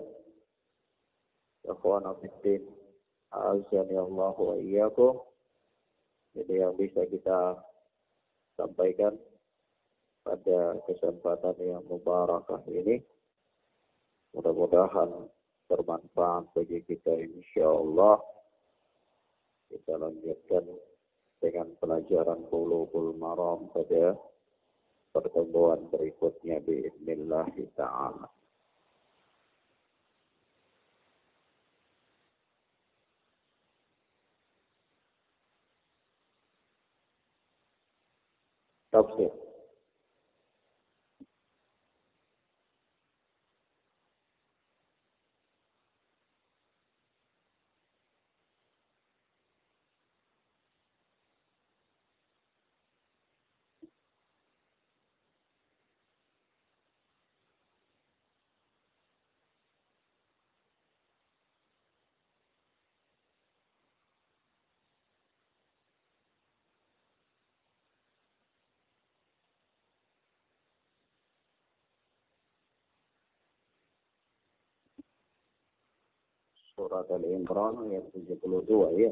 ikhwan fillah, azan ya Allah wa iyyakum. Ini yang bisa kita sampaikan pada kesempatan yang mubarakah ini. Mudah-mudahan bermanfaat bagi kita insyaallah. Kita lanjutkan dengan pelajaran Bulughul Maram pada pertemuan berikutnya biiznillah ta'ala. Tafsir. Surat Al-Imran ayat 72 ya.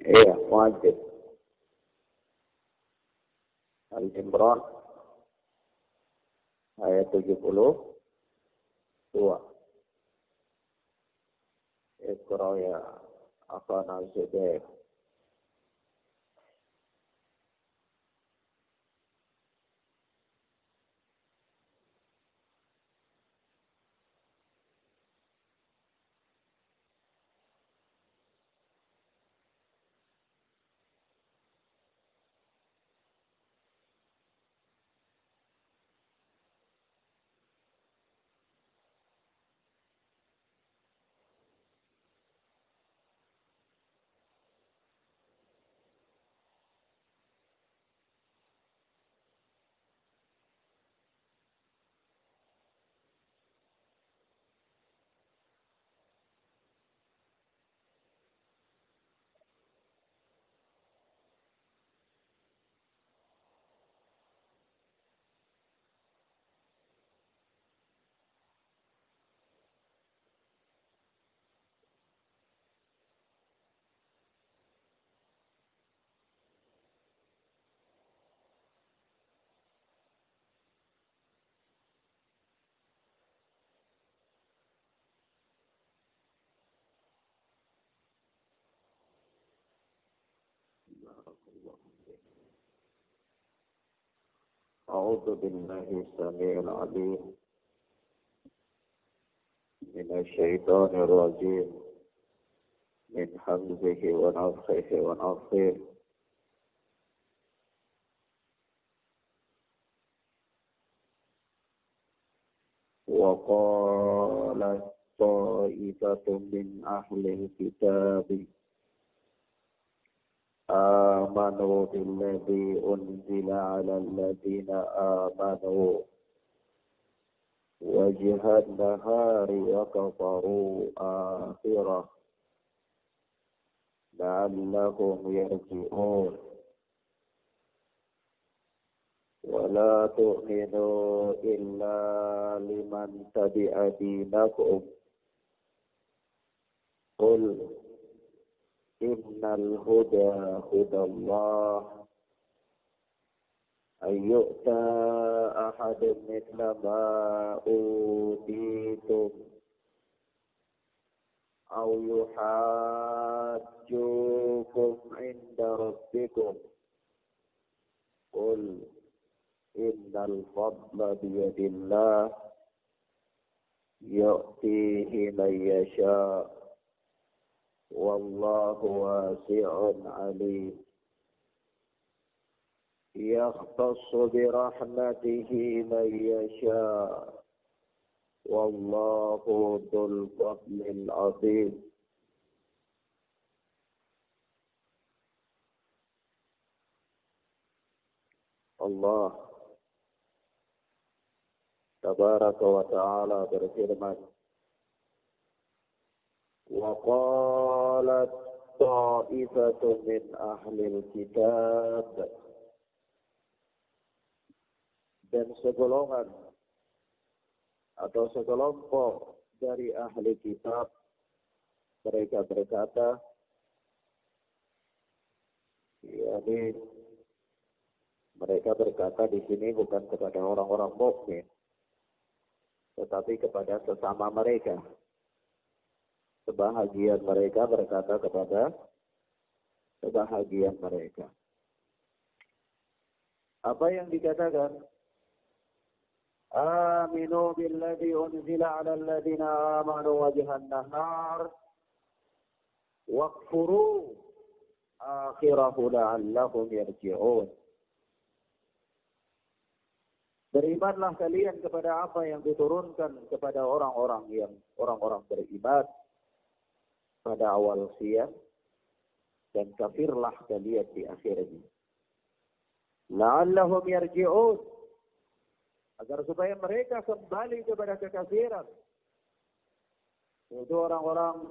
Iya, wajib. Al-Imran ayat 72. Iqra ya akhana Zubair. A'udzu billahi samil alim minasyaitonir rajim min hamzihi wa nafthihi wa nafthihi. Wa qalat ta'ifatun min ahli kitabi آمنوا بالذي أنزل على الذين آمنوا وجه النهار وكفروا آخرة لعلهم يرجعون ولا تؤمنوا إلا لمن تبع دينكم قل إن الهدى هدى الله أن يؤتى أحد مثل ما أوتيتم أو يحاجوكم عند ربكم قل إن الفضل بيد الله يؤتيه من يشاء والله واسع عليم يختص برحمته من يشاء Wallahu dzul fadlil azim. Allah tabaraka wa ta'ala berfirman, wa qalat ta'ifatun min ahlil kitab, dan segolongan atau sekelompok dari ahli kitab mereka berkata, yakni mereka berkata di sini bukan kepada orang-orang mukmin, tetapi kepada sesama mereka. Sebahagian mereka berkata kepada sebahagian mereka. Apa yang dikatakan? Aminu billadhi unzila ala alladhina amanu wajhan nahar waqfuru akhirahu la'allahum yarji'un. Berimanlah kalian kepada apa yang diturunkan kepada orang-orang beriman pada awal siang, dan kafirlah kalian di akhirnya. La'allahum yarji'un, agar supaya mereka kembali kepada kekafiran. Itu orang-orang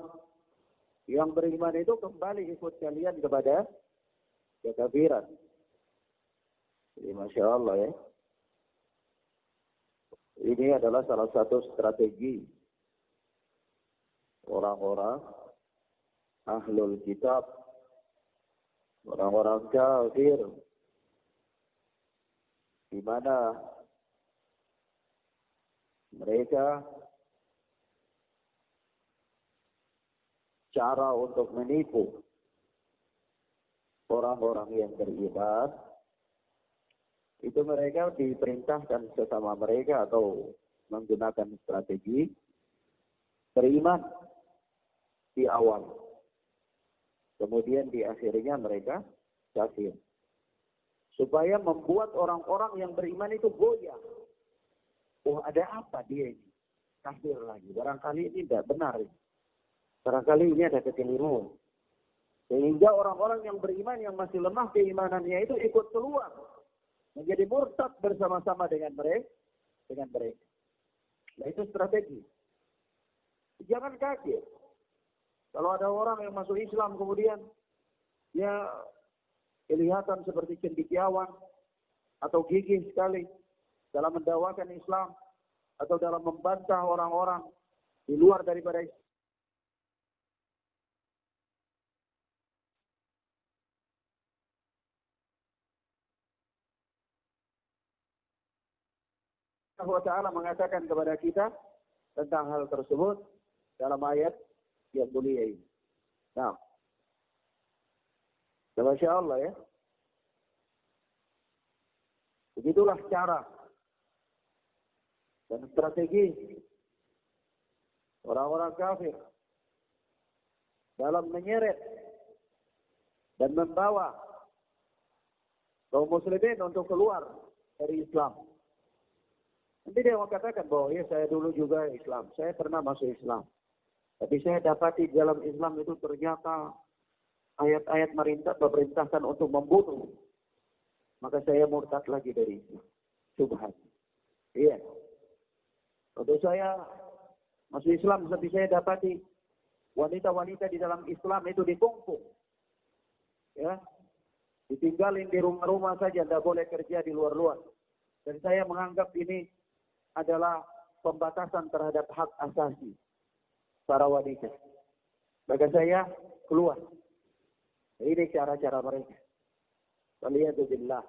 yang beriman itu kembali ikut kalian kepada kekafiran. Jadi Masya Allah ya. Ini adalah salah satu strategi orang-orang ahlul kitab, orang-orang kafir, di mana mereka cara untuk menipu orang-orang yang beriman, itu mereka diperintahkan sesama mereka atau menggunakan strategi beriman di awal. Kemudian di akhirnya mereka kafir. Supaya membuat orang-orang yang beriman itu goyah. Oh, ada apa dia ini? Kafir lagi. Barangkali ini tidak benar. Barangkali ini ada kekeliruan. Sehingga orang-orang yang beriman yang masih lemah keimanannya itu ikut keluar. Menjadi murtad bersama-sama dengan mereka. Nah, itu strategi. Jangan kaget. Kalau ada orang yang masuk Islam kemudian ya kelihatan seperti cendekiawan atau gigih sekali dalam mendakwakan Islam atau dalam membantah orang-orang di luar daripada Islam. Allah Ta'ala mengatakan kepada kita tentang hal tersebut dalam ayat yang mulia ini. Nah, Masya Allah ya. Begitulah cara dan strategi orang-orang kafir dalam menyeret dan membawa kaum muslimin untuk keluar dari Islam. Nanti dia mengatakan bahwa ya saya dulu juga Islam, saya pernah masuk Islam. Tapi saya dapati dalam Islam itu ternyata ayat-ayat memerintahkan untuk membunuh. Maka saya murtad lagi dari Islam. Subhan. Iya. Untuk saya masuk Islam, tapi saya dapati wanita-wanita di dalam Islam itu dikungkung. Ya. Ditinggalin di rumah-rumah saja, tidak boleh kerja di luar-luar. Dan saya menganggap ini adalah pembatasan terhadap hak asasi para wanita. Maka saya keluar. Ini cara-cara mereka. Waliyadzubillah.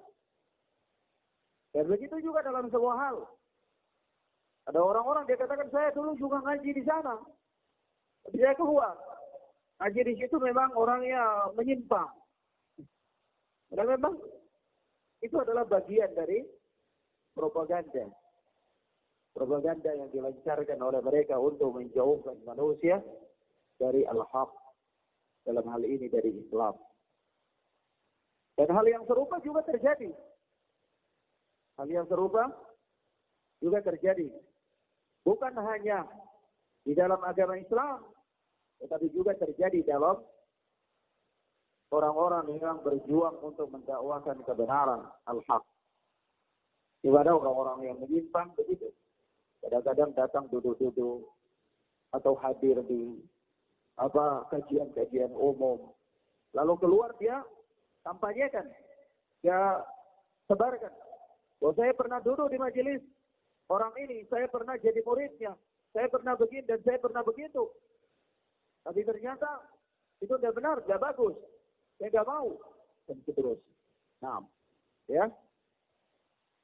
Dan begitu juga dalam sebuah hal. Ada orang-orang dia katakan saya dulu juga ngaji di sana. Tapi saya keluar. Ngaji di situ memang orangnya menyimpang. Dan memang itu adalah bagian dari propaganda. Propaganda yang dilancarkan oleh mereka untuk menjauhkan manusia dari al-haq. Dalam hal ini dari Islam. Dan hal yang serupa juga terjadi. Hal yang serupa juga terjadi Bukan hanya di dalam agama Islam, tetapi juga terjadi dalam orang-orang yang berjuang untuk mendakwakan kebenaran, al-haq. Ada orang-orang yang menyimpang begitu. Kadang-kadang datang duduk-duduk atau hadir di kajian-kajian umum. Lalu keluar dia kampanyekan, dia sebarkan. Oh, saya pernah duduk di majelis orang ini, saya pernah jadi muridnya, saya pernah begini dan saya pernah begitu. Tapi ternyata itu tidak benar, tidak bagus. Saya tidak mau. Dan terus. Nah, ya.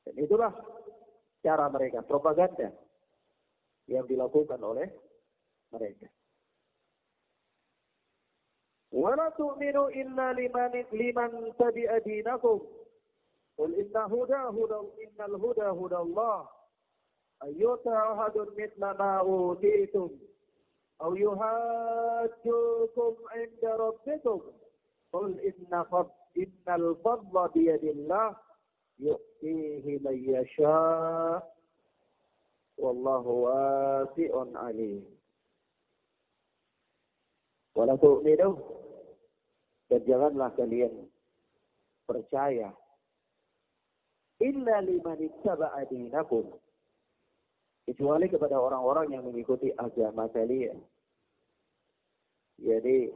Dan itulah cara mereka, propaganda yang dilakukan oleh mereka. وَلَا تُؤْمِنُوا إِلَّا لِمَنْ تَبِعَ دِينَكُمْ قُلْ إِنَّ الْهُدَى هُدَى اللَّهِ أَن يُؤْتَىٰ أَحَدٌ مِثْلَ مَا أُوتِيتُمْ أَوْ يُحَاجُّوكُمْ عِندَ رَبِّكُمْ قُلْ إِنَّ الْفَضْلَ بِيَدِ اللَّهِ يُؤْتِيهِ مَن يَشَاءُ وَاللَّهُ وَاسِعٌ عَلِيمٌ. وَلَا تُؤْمِنُوا, dan janganlah kalian percaya illa liman ittaba'a dinakum, kecuali kepada orang-orang yang mengikuti agama kalian. Jadi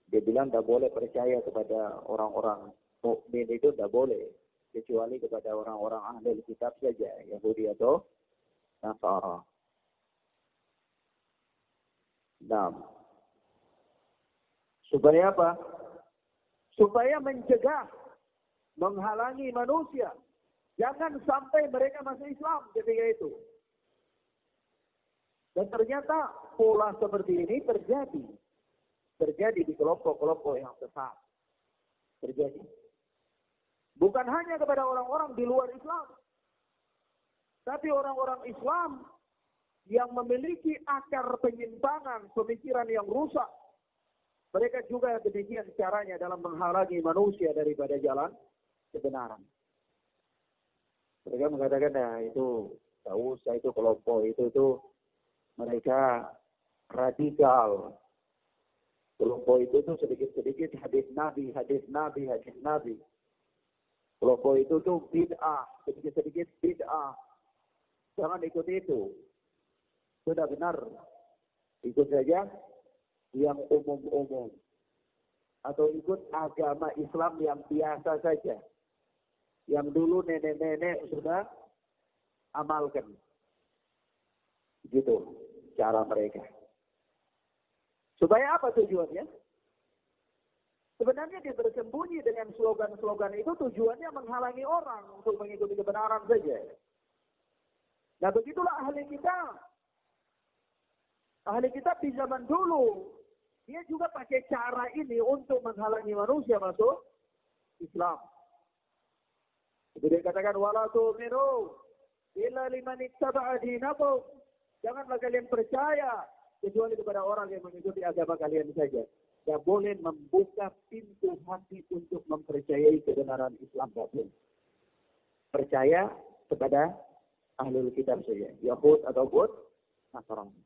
dia bilang tidak boleh percaya kepada orang-orang mukmin, itu tidak boleh, kecuali kepada orang-orang ahli kitab saja, Yahudi atau Nasara. Nah, supaya apa? Supaya mencegah, menghalangi manusia. Jangan sampai mereka masuk Islam ketika itu. Dan ternyata pola seperti ini terjadi. Terjadi di kelompok-kelompok yang sesat. Terjadi. Bukan hanya kepada orang-orang di luar Islam. Tapi orang-orang Islam yang memiliki akar penyimpangan, pemikiran yang rusak. Mereka juga demikian caranya dalam menghalangi manusia daripada jalan kebenaran. Mereka mengatakan, nah itu tak usah, itu kelompok itu mereka radikal. Kelompok itu sedikit-sedikit hadis Nabi. Kelompok itu bid'ah, sedikit-sedikit bid'ah. Jangan ikut itu. Sudah benar. Ikut saja yang umum-umum. Atau ikut agama Islam yang biasa saja. Yang dulu nenek-nenek sudah amalkan. Gitu cara mereka. Supaya apa tujuannya? Sebenarnya dia bersembunyi dengan slogan-slogan itu, tujuannya menghalangi orang untuk mengikuti kebenaran saja. Nah, begitulah ahli kitab. Ahli kitab di zaman dulu, dia juga pakai cara ini untuk menghalangi manusia masuk Islam. Itu dia katakan, wala tu'minu illa liman ittaba'a dinakum. Janganlah kalian percaya kecuali kepada orang yang mengikuti agama kalian saja. Tidak boleh membuka pintu hati untuk mempercayai kebenaran Islam. Percaya kepada ahlul kitab saja, Yahud ataupun Nasrani.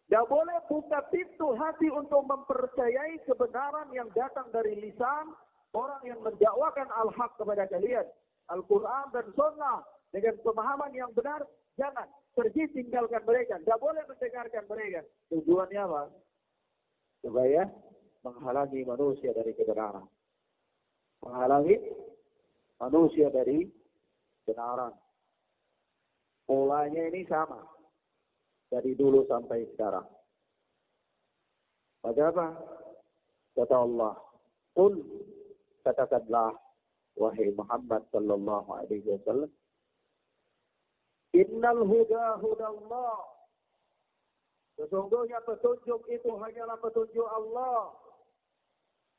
Tidak boleh buka pintu hati untuk mempercayai kebenaran yang datang dari lisan orang yang mendakwakan al-haq kepada kalian, Al-Quran dan Sunnah dengan pemahaman yang benar. Jangan pergi tinggalkan mereka. Tidak boleh mendengarkan mereka. Tujuannya apa? Supaya menghalangi manusia dari kebenaran. Menghalangi manusia dari kebenaran. Polanya ini sama. Dari dulu sampai sekarang. Maka apa? Kata Allah, Qul, katakanlah, wahai Muhammad sallallahu alaihi wasallam, Innal huda hudallah. Sesungguhnya petunjuk itu hanyalah petunjuk Allah.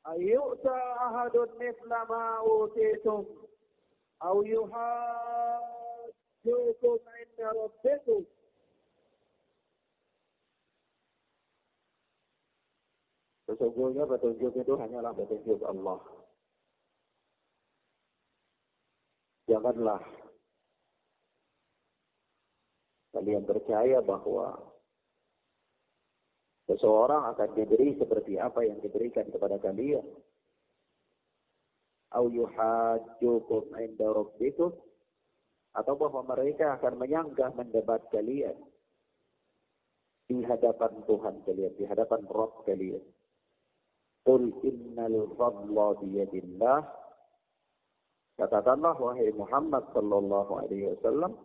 Ayyu'ta ahadun mithla ma utitum aw yuhajjukum 'inda rabbikum. Sesungguhnya petunjuk itu hanyalah petunjuk Allah. Janganlah kalian percaya bahwa seseorang akan diberi seperti apa yang diberikan kepada kalian? Au yuhajjukum 'inda rabbikum, atau bahwa mereka akan menyanggah mendebat kalian di hadapan Tuhan kalian, di hadapan Rabb kalian. Qul innal fadla biyadillah. Katakanlah wahai Muhammad sallallahu alaihi wasallam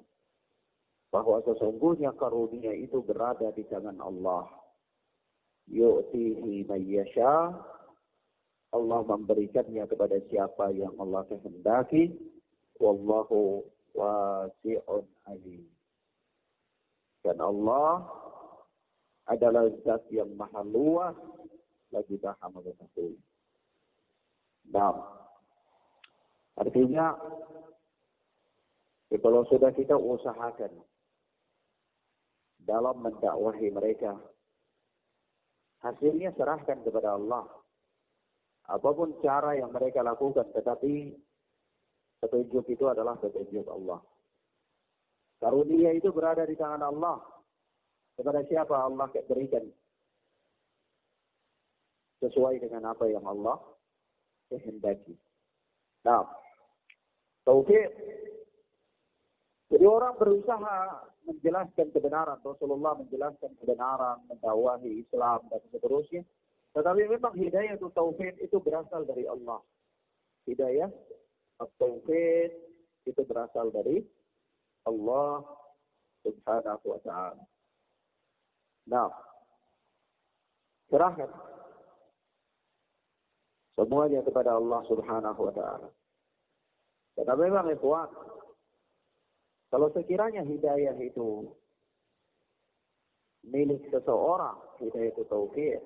bahwa sesungguhnya karunia itu berada di tangan Allah. Yu'tihi man yasha. Allah memberikannya kepada siapa yang Allah kehendaki. Wallahu wasi'un alim. Dan Allah adalah zat yang maha luas lagi maha mengetahui. Nah, artinya kalau sudah kita usahakan dalam mendakwahi mereka, hasilnya serahkan kepada Allah. Apapun cara yang mereka lakukan, tetapi petunjuk itu adalah petunjuk Allah. Karunia itu berada di tangan Allah. Kepada siapa Allah berikan sesuai dengan apa yang Allah kehendaki. Nah, taufik. Jadi orang berusaha menjelaskan kebenaran, Rasulullah menjelaskan kebenaran, mendakwahi Islam dan seterusnya. Tetapi memang hidayah itu taufik itu berasal dari Allah. Hidayah taufik itu berasal dari Allah Subhanahu wa ta'ala. Nah, serahkan semuanya kepada Allah Subhanahu wa ta'ala. Karena memang ikhwan, kalau sekiranya hidayah itu milik seseorang, hidayah itu taufik,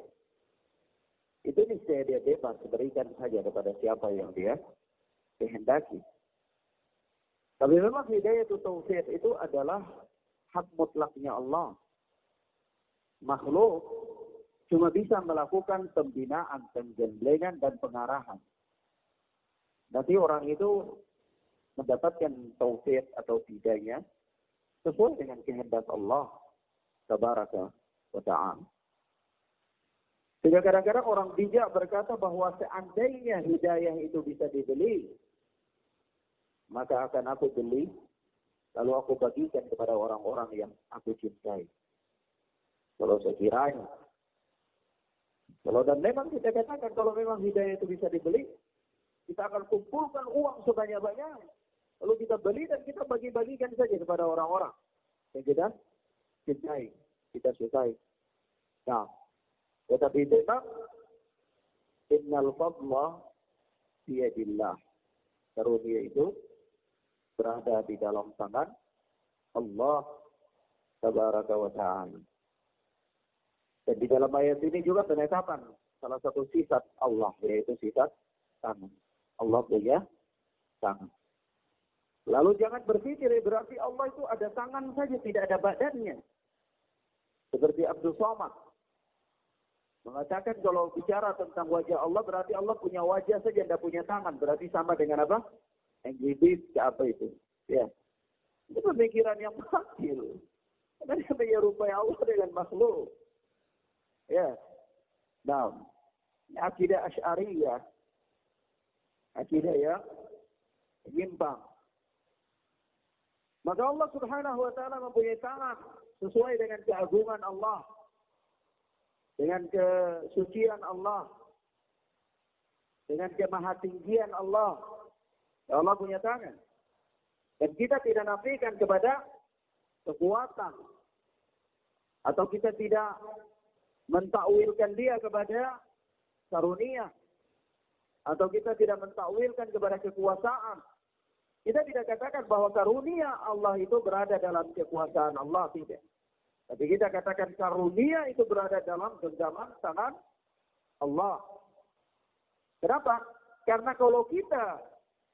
itu niscaya dia bebas berikan saja kepada siapa yang dia kehendaki. Tapi memang hidayah itu taufik itu adalah hak mutlaknya Allah. Makhluk cuma bisa melakukan pembinaan, penggemblengan dan pengarahan. Nanti orang itu mendapatkan taufik atau tidaknya sesuai dengan kehendak Allah Tabaraka wa ta'ala. Sehingga kadang-kadang orang bijak berkata bahwa seandainya hidayah itu bisa dibeli, maka akan aku beli, lalu aku bagikan kepada orang-orang yang aku cintai. Kalau sekiranya, dan memang kita katakan kalau memang hidayah itu bisa dibeli, kita akan kumpulkan uang sebanyak-banyaknya. Lalu kita beli dan kita bagi-bagikan saja kepada orang-orang yang kita cintai, kita sukai. Nah, tetapi tetap innal fadla biyadillah. Karunia itu berada di dalam tangan Allah Tabaraka wa ta'ala. Dan di dalam ayat ini juga penetapan salah satu sifat Allah, yaitu sifat tangan. Allah punya tangan. Lalu jangan berpikir berarti Allah itu ada tangan saja, tidak ada badannya. Seperti Abdul Somad mengatakan kalau bicara tentang wajah Allah, berarti Allah punya wajah saja, tidak punya tangan. Berarti sama dengan apa? Enggibis ke apa itu? Ya. Itu pemikiran yang batil. Karena dia menyerupai Allah dengan makhluk. Ya. Nah, akidah Asy'ariyah, akidah yang menyimpang. Maka Allah Subhanahu wa ta'ala mempunyai tangan sesuai dengan keagungan Allah, dengan kesucian Allah, dengan kemahatinggian Allah. Allah punya tangan. Dan kita tidak nafikan kepada kekuatan, atau kita tidak mentakwilkan dia kepada karunia, atau kita tidak mentakwilkan kepada kekuasaan. Kita tidak katakan bahwa karunia Allah itu berada dalam kekuasaan Allah, tidak. Tapi kita katakan karunia itu berada dalam genggaman tangan Allah. Kenapa? Karena kalau kita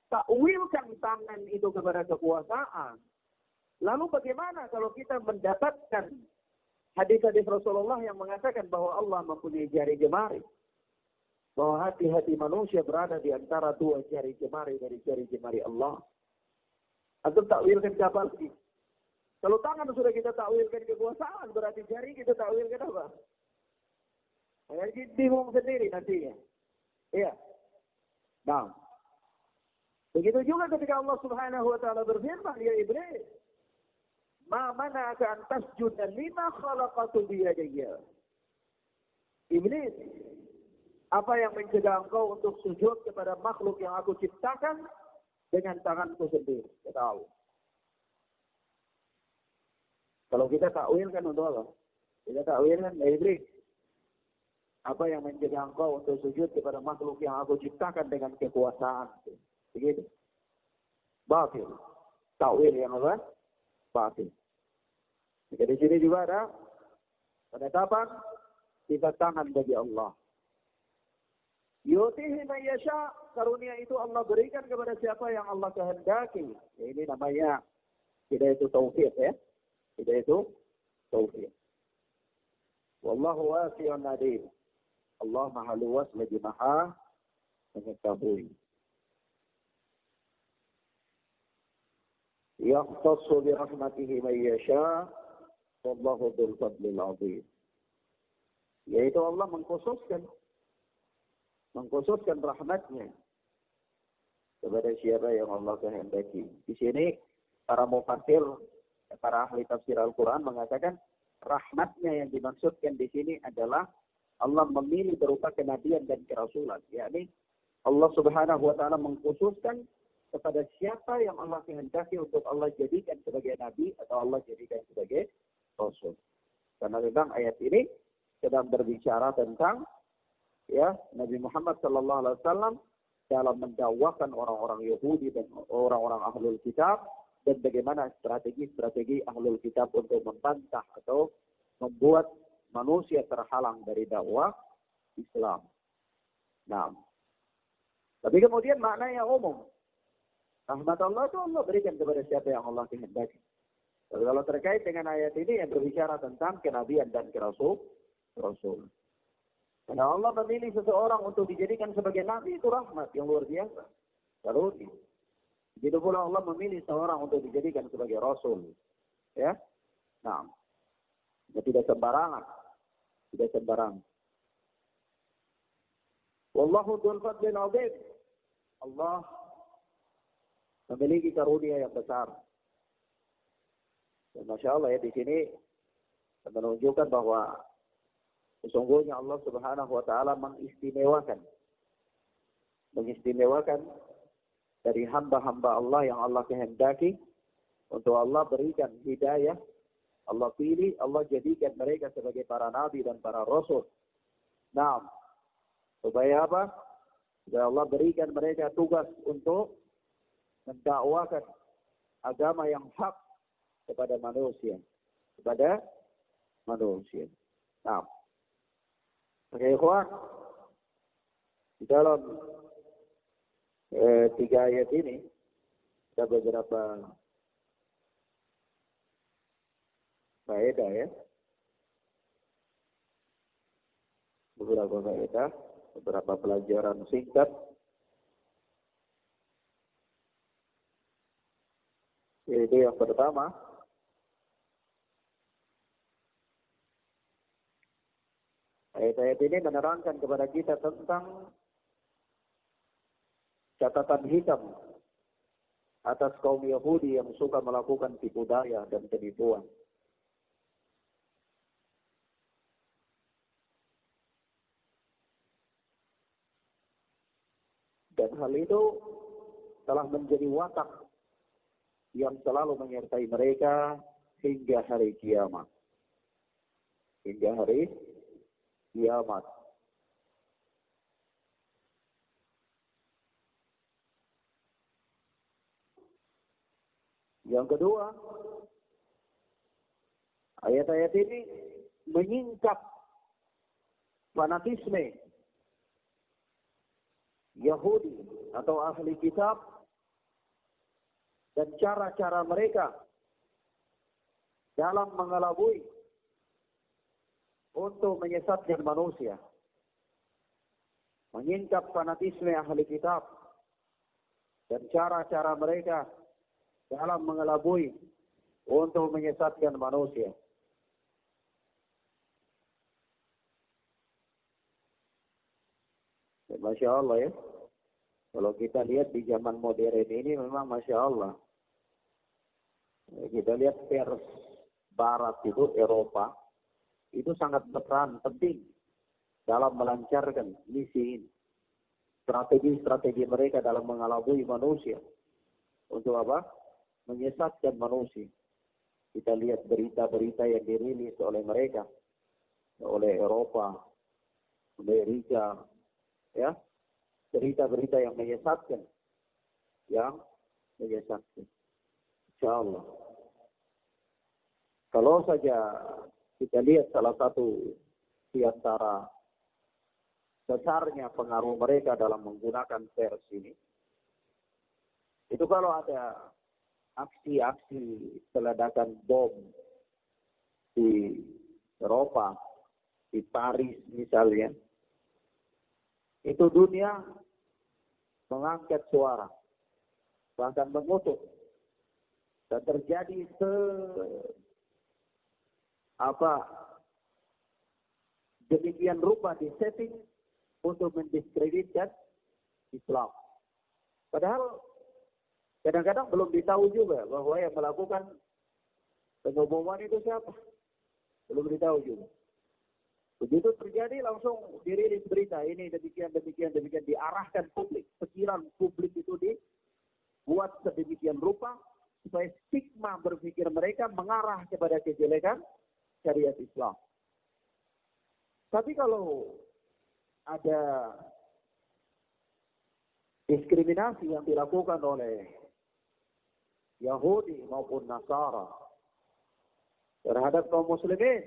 takwilkan tangan itu kepada kekuasaan, lalu bagaimana kalau kita mendapatkan hadis-hadis Rasulullah yang mengatakan bahwa Allah mempunyai jari jemari, bahwa hati-hati manusia berada di antara dua jari jemari dari jari jemari Allah. Atau takwilkan siapa lagi? Kalau tangan sudah kita takwilkan kekuasaan, berarti jari kita takwilkan apa? Jadi bingung sendiri nantinya. Iya. Nah, begitu juga ketika Allah Subhanahu wa taala berfirman, ya Iblis, ma mana'aka an tasjuda lima khalaqatu biyadayya. Iblis, apa yang mencegah engkau untuk sujud kepada makhluk yang aku ciptakan dengan tanganku sendiri? Kita tahu. Kalau kita takwilkan untuk apa? Kita takwilkan, ya Iblis, apa yang mencegah engkau untuk sujud kepada makhluk yang aku ciptakan dengan kekuasaan? Begitu. Batil. Takwil yang apa? Batil. Jadi di sini juga ada penetapan sifat tangan bagi Allah. Yutihi man yasha, karunia itu Allah berikan kepada siapa yang Allah kehendaki. Ini namanya tidak itu taufik ya. Tidak itu taufik. Wallahu wasi'un alim. Allah Maha luas lagi Maha mengetahui. Yaqtassu bi rahmatihi man yasha, wallahu dzul fadlil 'adzim. Yaitu Allah mengkhususkan rahmatnya kepada siapa yang Allah kehendaki. Di sini para mufassir, para ahli tafsir Al-Quran mengatakan rahmatnya yang dimaksudkan di sini adalah Allah memilih berupa kenabian dan kerasulan. Yakni Allah Subhanahu wa taala mengkhususkan kepada siapa yang Allah kehendaki untuk Allah jadikan sebagai nabi atau Allah jadikan sebagai rasul. Karena memang ayat ini sedang berbicara tentang ya Nabi Muhammad sallallahu alaihi wasallam dalam mendakwakan orang-orang Yahudi dan orang-orang Ahlul Kitab dan bagaimana strategi Ahlul Kitab untuk membantah atau membuat manusia terhalang dari dakwah Islam. Nah, tapi kemudian maknanya umum. Rahmat Allah itu Allah berikan kepada siapa yang Allah kehendaki. Kalau terkait dengan ayat ini yang berbicara tentang kenabian dan rasul. Karena Allah memilih seseorang untuk dijadikan sebagai nabi itu rahmat yang luar biasa. Lalu begitu pula Allah memilih seseorang untuk dijadikan sebagai rasul. Ya. Nah, tidak sembarangan. Tidak sembarangan. Wallahu dzul fadlil 'adzim. Allah memiliki karunia yang besar. Dan Masya Allah ya di sini menunjukkan bahwa sesungguhnya Allah Subhanahu wa taala mengistimewakan dari hamba-hamba Allah yang Allah kehendaki untuk Allah berikan hidayah, Allah pilih, Allah jadikan mereka sebagai para nabi dan para rasul. Nah, supaya apa? Supaya Allah berikan mereka tugas untuk mendakwakan agama yang hak kepada manusia. Nah, oke, ikhwan, di dalam 3 ayat ini ada beberapa faedah ya. Beberapa pelajaran singkat. Yaitu yang pertama, ayat-ayat ini menerangkan kepada kita tentang catatan hitam atas kaum Yahudi yang suka melakukan tipu daya dan penipuan. Dan hal itu telah menjadi watak yang selalu menyertai mereka hingga hari kiamat. Yang kedua, ayat-ayat ini menyingkap fanatisme Yahudi atau ahli kitab dan cara-cara mereka dalam mengelabui untuk menyesatkan manusia. Menyingkap fanatisme ahli kitab dan cara-cara mereka dalam mengelabui untuk menyesatkan manusia. Masya Allah ya. Kalau kita lihat di zaman modern ini memang Masya Allah. Kita lihat pers barat itu, Eropa, itu sangat berperan penting dalam melancarkan misi ini. Strategi-strategi mereka dalam mengelabui manusia. Untuk apa? Menyesatkan manusia. Kita lihat berita-berita yang dirilis oleh mereka. Oleh Eropa, Amerika, ya. Berita-berita yang menyesatkan. Yang menyesatkan. Insyaallah. Kalau saja kita lihat salah satu di antara besarnya pengaruh mereka dalam menggunakan pers ini, itu kalau ada aksi-aksi peledakan bom di Eropa, di Paris misalnya, itu dunia mengangkat suara, bahkan mengutuk, dan terjadi demikian rupa di setting untuk mendiskreditkan Islam. Padahal kadang-kadang belum ditahu juga bahwa yang melakukan pengeboman itu siapa. Belum ditahu juga. Begitu terjadi langsung dirilis berita ini demikian, diarahkan publik. Pikiran publik itu dibuat sedemikian rupa supaya stigma berpikir mereka mengarah kepada kejelekan syariat Islam. Tapi kalau ada diskriminasi yang dilakukan oleh Yahudi maupun Nasara terhadap kaum muslimin,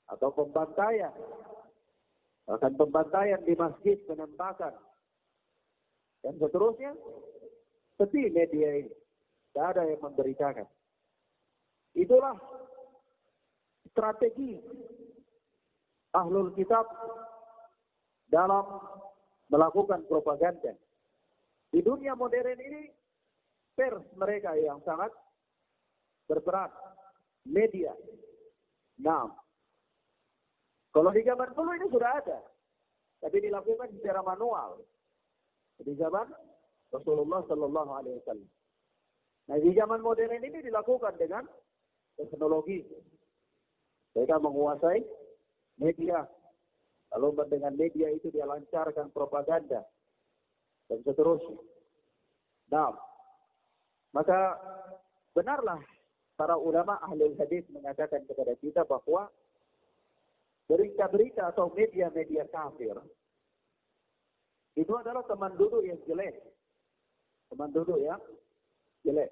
atau pembantaian, bahkan pembantaian di masjid, penembakan, dan seterusnya, sedih media ini. Tidak ada yang memberitakan. Itulah strategi Ahlul Kitab dalam melakukan propaganda. Di dunia modern ini, pers mereka yang sangat berperan, media. Nah, kalau di zaman dulu ini sudah ada, tapi dilakukan secara manual. Di zaman Rasulullah Sallallahu Alaihi Wasallam. Nah, di zaman modern ini dilakukan dengan teknologi. Mereka menguasai media. Lalu dengan media itu dia lancarkan propaganda dan seterusnya. Nah, maka benarlah para ulama ahli hadis mengatakan kepada kita bahwa berita-berita atau media-media kafir itu adalah teman duduk yang jelek. Teman duduk yang jelek.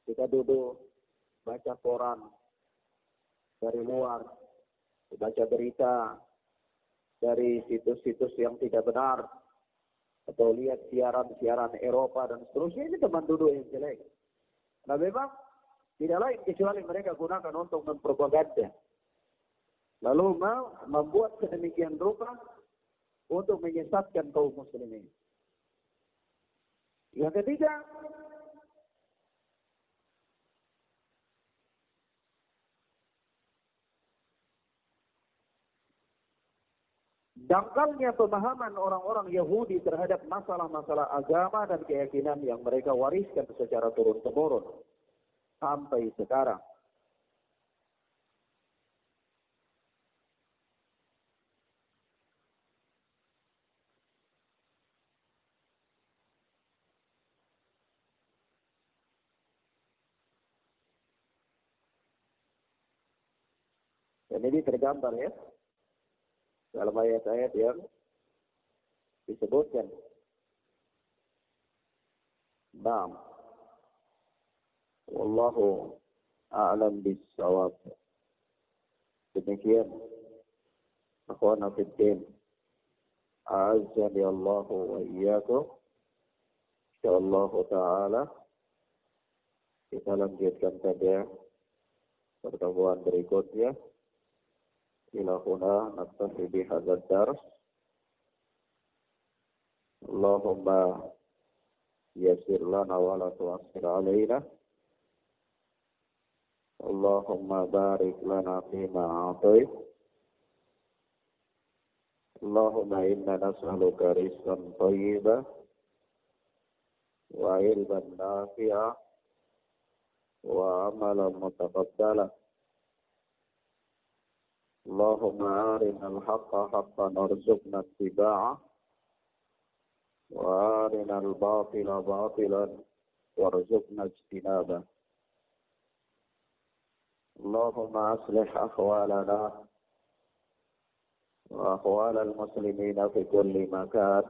Kita duduk baca koran dari luar, baca berita dari situs-situs yang tidak benar, atau lihat siaran-siaran Eropa dan seterusnya, ini teman duduk yang jelek. Nah, memang tidak lain kecuali mereka gunakan untuk mempropaganda. Lalu membuat sedemikian rupa untuk menyesatkan kaum muslimin. Yang ketiga, dangkalnya pemahaman orang-orang Yahudi terhadap masalah-masalah agama dan keyakinan yang mereka wariskan secara turun-temurun sampai sekarang. Dan ini tergambar ya dalam ayat-ayat yang disebutkan. Naam. Wallahu a'lam bis-shawab. Demikian akhwana fid din. A'azzani Allah wa iyyakum. Insyaallah taala kita lanjutkan pada pertemuan berikutnya. Ila huna naktafi bihadzal dars. Allahumma yassir lana wa la tu'assir alaina. اللهم بارك لنا فيما أعطيت. اللهم إنا نسألك رزقا طيبا وعلما نافعا وعملا متقبلا. اللهم أرنا الحق حقا وارزقنا اتباعه وأرنا الباطل باطلا وارزقنا اجتنابه. اللهم أصلح أحوالنا وأحوال المسلمين في كل مكان.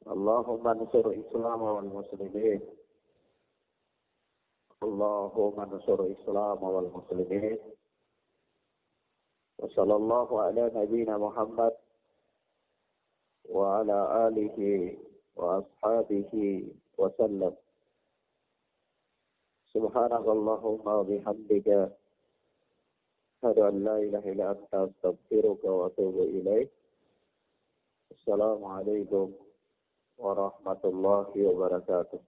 اللهم انصر الإسلام والمسلمين. اللهم انصر الإسلام والمسلمين. وصلى الله على نبينا محمد وعلى آله وأصحابه وسلم. سبحانك اللهم وبحمدك أشهد أن لا إله إلا أنت أستغفرك وأتوب إليك. السلام عليكم ورحمة الله وبركاته.